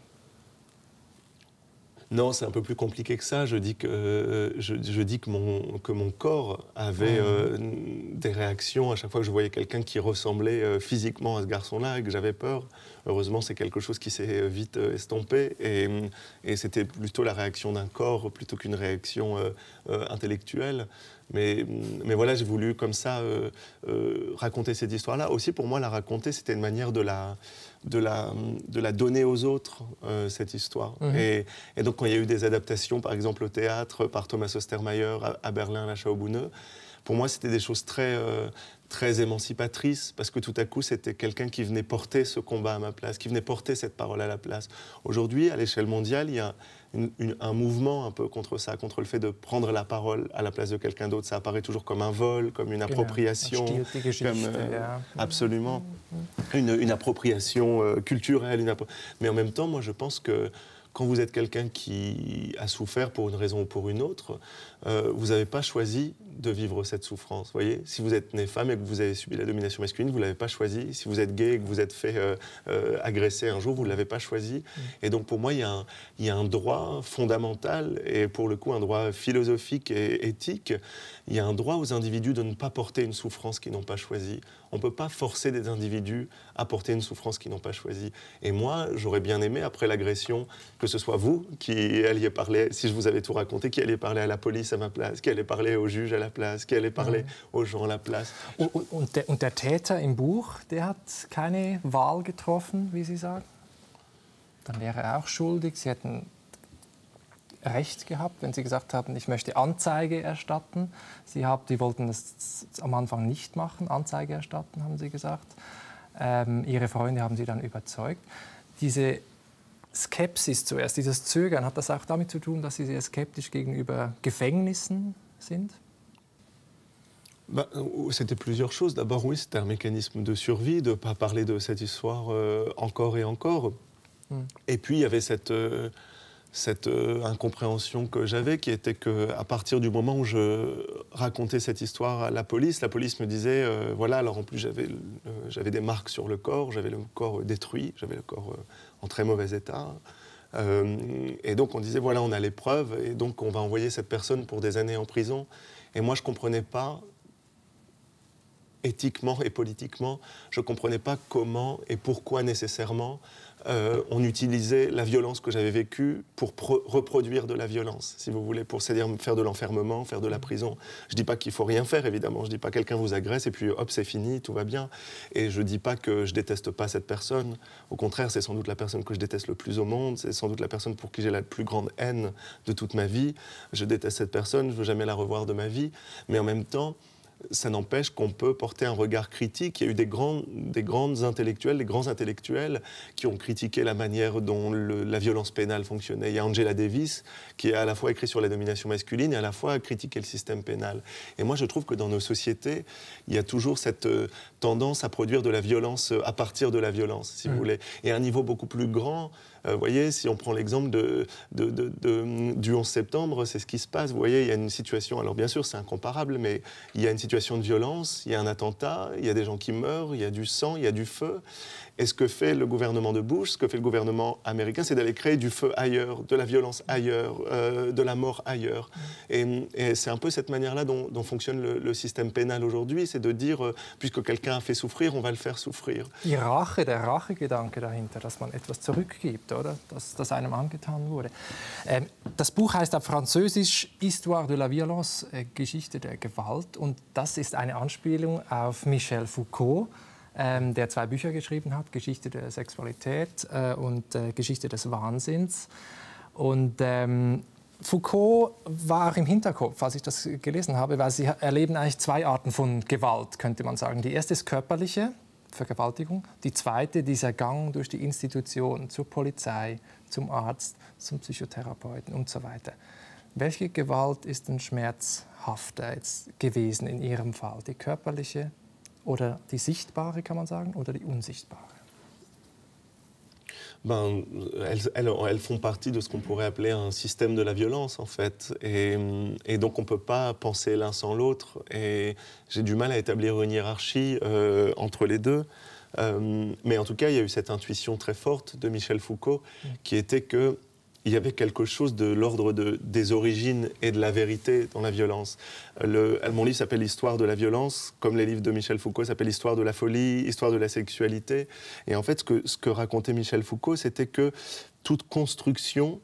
Non, c'est un peu plus compliqué que ça. Je dis que mon corps avait des réactions à chaque fois que je voyais quelqu'un qui ressemblait physiquement à ce garçon-là et que j'avais peur. Heureusement, c'est quelque chose qui s'est vite estompé et c'était plutôt la réaction d'un corps plutôt qu'une réaction intellectuelle. Mais voilà, j'ai voulu comme ça raconter cette histoire-là. Aussi, pour moi, la raconter, c'était une manière de la donner aux autres, cette histoire. Et donc, quand il y a eu des adaptations, par exemple au théâtre, par Thomas Ostermayer à Berlin, à la Schaubühne, pour moi, c'était des choses très émancipatrices, parce que tout à coup, c'était quelqu'un qui venait porter ce combat à ma place, qui venait porter cette parole à la place. Aujourd'hui, à l'échelle mondiale, il y a un mouvement un peu contre ça, contre le fait de prendre la parole à la place de quelqu'un d'autre. Ça apparaît toujours comme un vol, comme une appropriation. Absolument. Une appropriation culturelle. Mais en même temps, moi, je pense que quand vous êtes quelqu'un qui a souffert pour une raison ou pour une autre, vous n'avez pas choisi de vivre cette souffrance. Voyez, si vous êtes né femme et que vous avez subi la domination masculine, vous ne l'avez pas choisi. Si vous êtes gay et que vous êtes fait agresser un jour, vous ne l'avez pas choisi. Et donc pour moi, il y a un droit fondamental, et pour le coup un droit philosophique et éthique. Il y a un droit aux individus de ne pas porter une souffrance qu'ils n'ont pas choisie. On ne peut pas forcer des individus à porter une souffrance qu'ils n'ont pas choisie. Et moi, j'aurais bien aimé, après l'agression, que ce soit vous qui alliez parler, si je vous avais tout raconté, qui alliez parler à la police à ma place, qui alliez parler au juge à la place, qui alliez parler aux gens à la place. Und der Täter im Buch, der hat keine Wahl getroffen, wie Sie sagen? Dann wäre er auch schuldig. Sie hätten Recht gehabt, wenn Sie gesagt haben, ich möchte Anzeige erstatten. Sie wollten das am Anfang nicht machen, Anzeige erstatten, haben Sie gesagt. Ihre Freunde haben Sie dann überzeugt. Diese Skepsis zuerst, dieses Zögern, hat das auch damit zu tun, dass Sie sehr skeptisch gegenüber Gefängnissen sind? C'était plusieurs choses. D'abord, oui, c'était un mécanisme de survie, de ne pas parler de cette histoire encore et encore. Et puis, il y avait cette incompréhension que j'avais, qui était qu'à partir du moment où je racontais cette histoire à la police me disait, voilà, alors en plus j'avais des marques sur le corps, j'avais le corps détruit, j'avais le corps en très mauvais état. Et donc on disait, voilà, on a les preuves, et donc on va envoyer cette personne pour des années en prison. Et moi, je ne comprenais pas éthiquement et politiquement, je ne comprenais pas comment et pourquoi nécessairement on utilisait la violence que j'avais vécue pour reproduire de la violence, si vous voulez, c'est-à-dire faire de l'enfermement, faire de la prison. Je ne dis pas qu'il ne faut rien faire, évidemment. Je ne dis pas que quelqu'un vous agresse et puis hop, c'est fini, tout va bien. Et je ne dis pas que je ne déteste pas cette personne. Au contraire, c'est sans doute la personne que je déteste le plus au monde. C'est sans doute la personne pour qui j'ai la plus grande haine de toute ma vie. Je déteste cette personne, je ne veux jamais la revoir de ma vie. Mais en même temps, ça n'empêche qu'on peut porter un regard critique. Il y a eu des grands intellectuels qui ont critiqué la manière dont la violence pénale fonctionnait. Il y a Angela Davis qui a à la fois écrit sur la domination masculine et à la fois critiqué le système pénal. Et moi, je trouve que dans nos sociétés, il y a toujours cette tendance à produire de la violence à partir de la violence, si vous voulez. Et à un niveau beaucoup plus grand, vous voyez, si on prend l'exemple du 11 septembre, c'est ce qui se passe. Vous voyez, il y a une situation, alors bien sûr, c'est incomparable, mais il y a une situation de violence, il y a un attentat, il y a des gens qui meurent, il y a du sang, il y a du feu. Et ce que fait le gouvernement de Bush, ce que fait le gouvernement américain, c'est d'aller créer du feu ailleurs, de la violence ailleurs, de la mort ailleurs. Et c'est un peu cette manière-là dont fonctionne le système pénal aujourd'hui, c'est de dire, puisque quelqu'un a fait souffrir, on va le faire souffrir. Die Rache, der Rachegedanke dahinter, dass man etwas zurückgibt, oder? Das einem angetan wurde. Das Buch heißt auf Französisch Histoire de la violence, Geschichte der Gewalt. Und das ist eine Anspielung auf Michel Foucault, der 2 Bücher geschrieben hat, Geschichte der Sexualität und Geschichte des Wahnsinns. Und Foucault war auch im Hinterkopf, als ich das gelesen habe, weil sie erleben eigentlich 2 Arten von Gewalt, könnte man sagen. Die erste ist körperliche Vergewaltigung, die zweite dieser Gang durch die Institution zur Polizei, zum Arzt, zum Psychotherapeuten und so weiter. Welche Gewalt ist denn schmerzhafter jetzt gewesen in Ihrem Fall? Die körperliche oder die sichtbare, kann man sagen, oder die unsichtbare? Elles font partie de ce qu'on pourrait appeler un système de la violence, en fait. Et donc, on ne peut pas penser l'un sans l'autre. Et j'ai du mal à établir une hiérarchie entre les deux. Mais en tout cas, il y a eu cette intuition très forte de Michel Foucault qui était que il y avait quelque chose de l'ordre des origines et de la vérité dans la violence. Mon livre s'appelle « L'histoire de la violence », comme les livres de Michel Foucault s'appellent « Histoire de la folie »,« Histoire de la sexualité ». Et en fait, ce que racontait Michel Foucault, c'était que toute construction,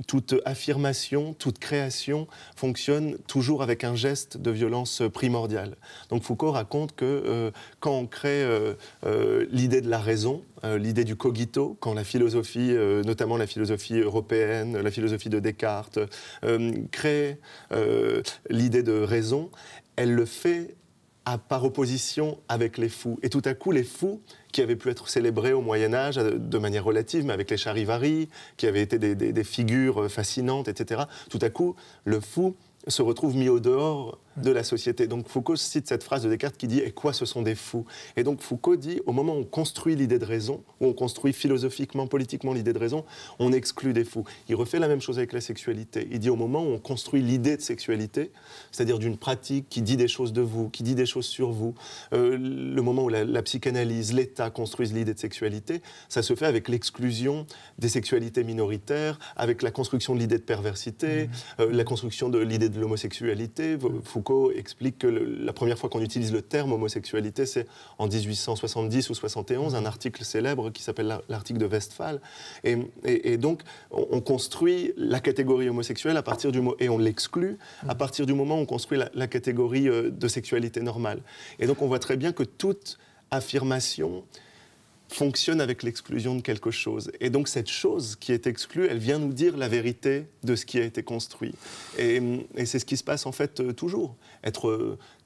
toute affirmation, toute création fonctionne toujours avec un geste de violence primordial. Donc Foucault raconte que quand on crée l'idée de la raison, l'idée du cogito, quand la philosophie, notamment la philosophie européenne, la philosophie de Descartes, crée l'idée de raison, elle le fait par opposition avec les fous. Et tout à coup, les fous, qui avaient pu être célébrés au Moyen-Âge de manière relative, mais avec les charivari, qui avaient été des figures fascinantes, etc., tout à coup, le fou se retrouve mis au dehors de la société. Donc Foucault cite cette phrase de Descartes qui dit « Et quoi, ce sont des fous ?» Et donc Foucault dit, au moment où on construit l'idée de raison, où on construit philosophiquement, politiquement l'idée de raison, on exclut des fous. Il refait la même chose avec la sexualité. Il dit, au moment où on construit l'idée de sexualité, c'est-à-dire d'une pratique qui dit des choses de vous, qui dit des choses sur vous, le moment où la psychanalyse, l'État construisent l'idée de sexualité, ça se fait avec l'exclusion des sexualités minoritaires, avec la construction de l'idée de perversité, la construction de l'idée de l'homosexualité. Foucault explique que la première fois qu'on utilise le terme homosexualité, c'est en 1870 ou 71, un article célèbre qui s'appelle l'article de Westphal. Et donc, on construit la catégorie homosexuelle à partir du et on l'exclut à partir du moment où on construit la catégorie de sexualité normale. Et donc, on voit très bien que toute affirmation fonctionne avec l'exclusion de quelque chose. Et donc cette chose qui est exclue, elle vient nous dire la vérité de ce qui a été construit. Et c'est ce qui se passe en fait toujours.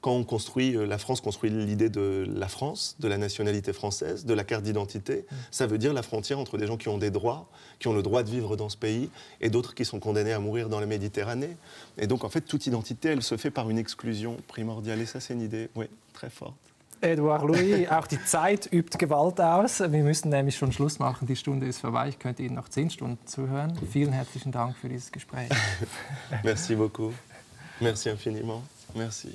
Quand on construit, la France construit l'idée de la France, de la nationalité française, de la carte d'identité, ça veut dire la frontière entre des gens qui ont des droits, qui ont le droit de vivre dans ce pays, et d'autres qui sont condamnés à mourir dans la Méditerranée. Et donc en fait, toute identité, elle se fait par une exclusion primordiale. Et ça, c'est une idée, oui, très forte. Edouard Louis, auch die Zeit übt Gewalt aus. Wir müssen nämlich schon Schluss machen. Die Stunde ist vorbei. Ich könnte Ihnen noch 10 Stunden zuhören. Vielen herzlichen Dank für dieses Gespräch. Merci beaucoup. Merci infiniment. Merci.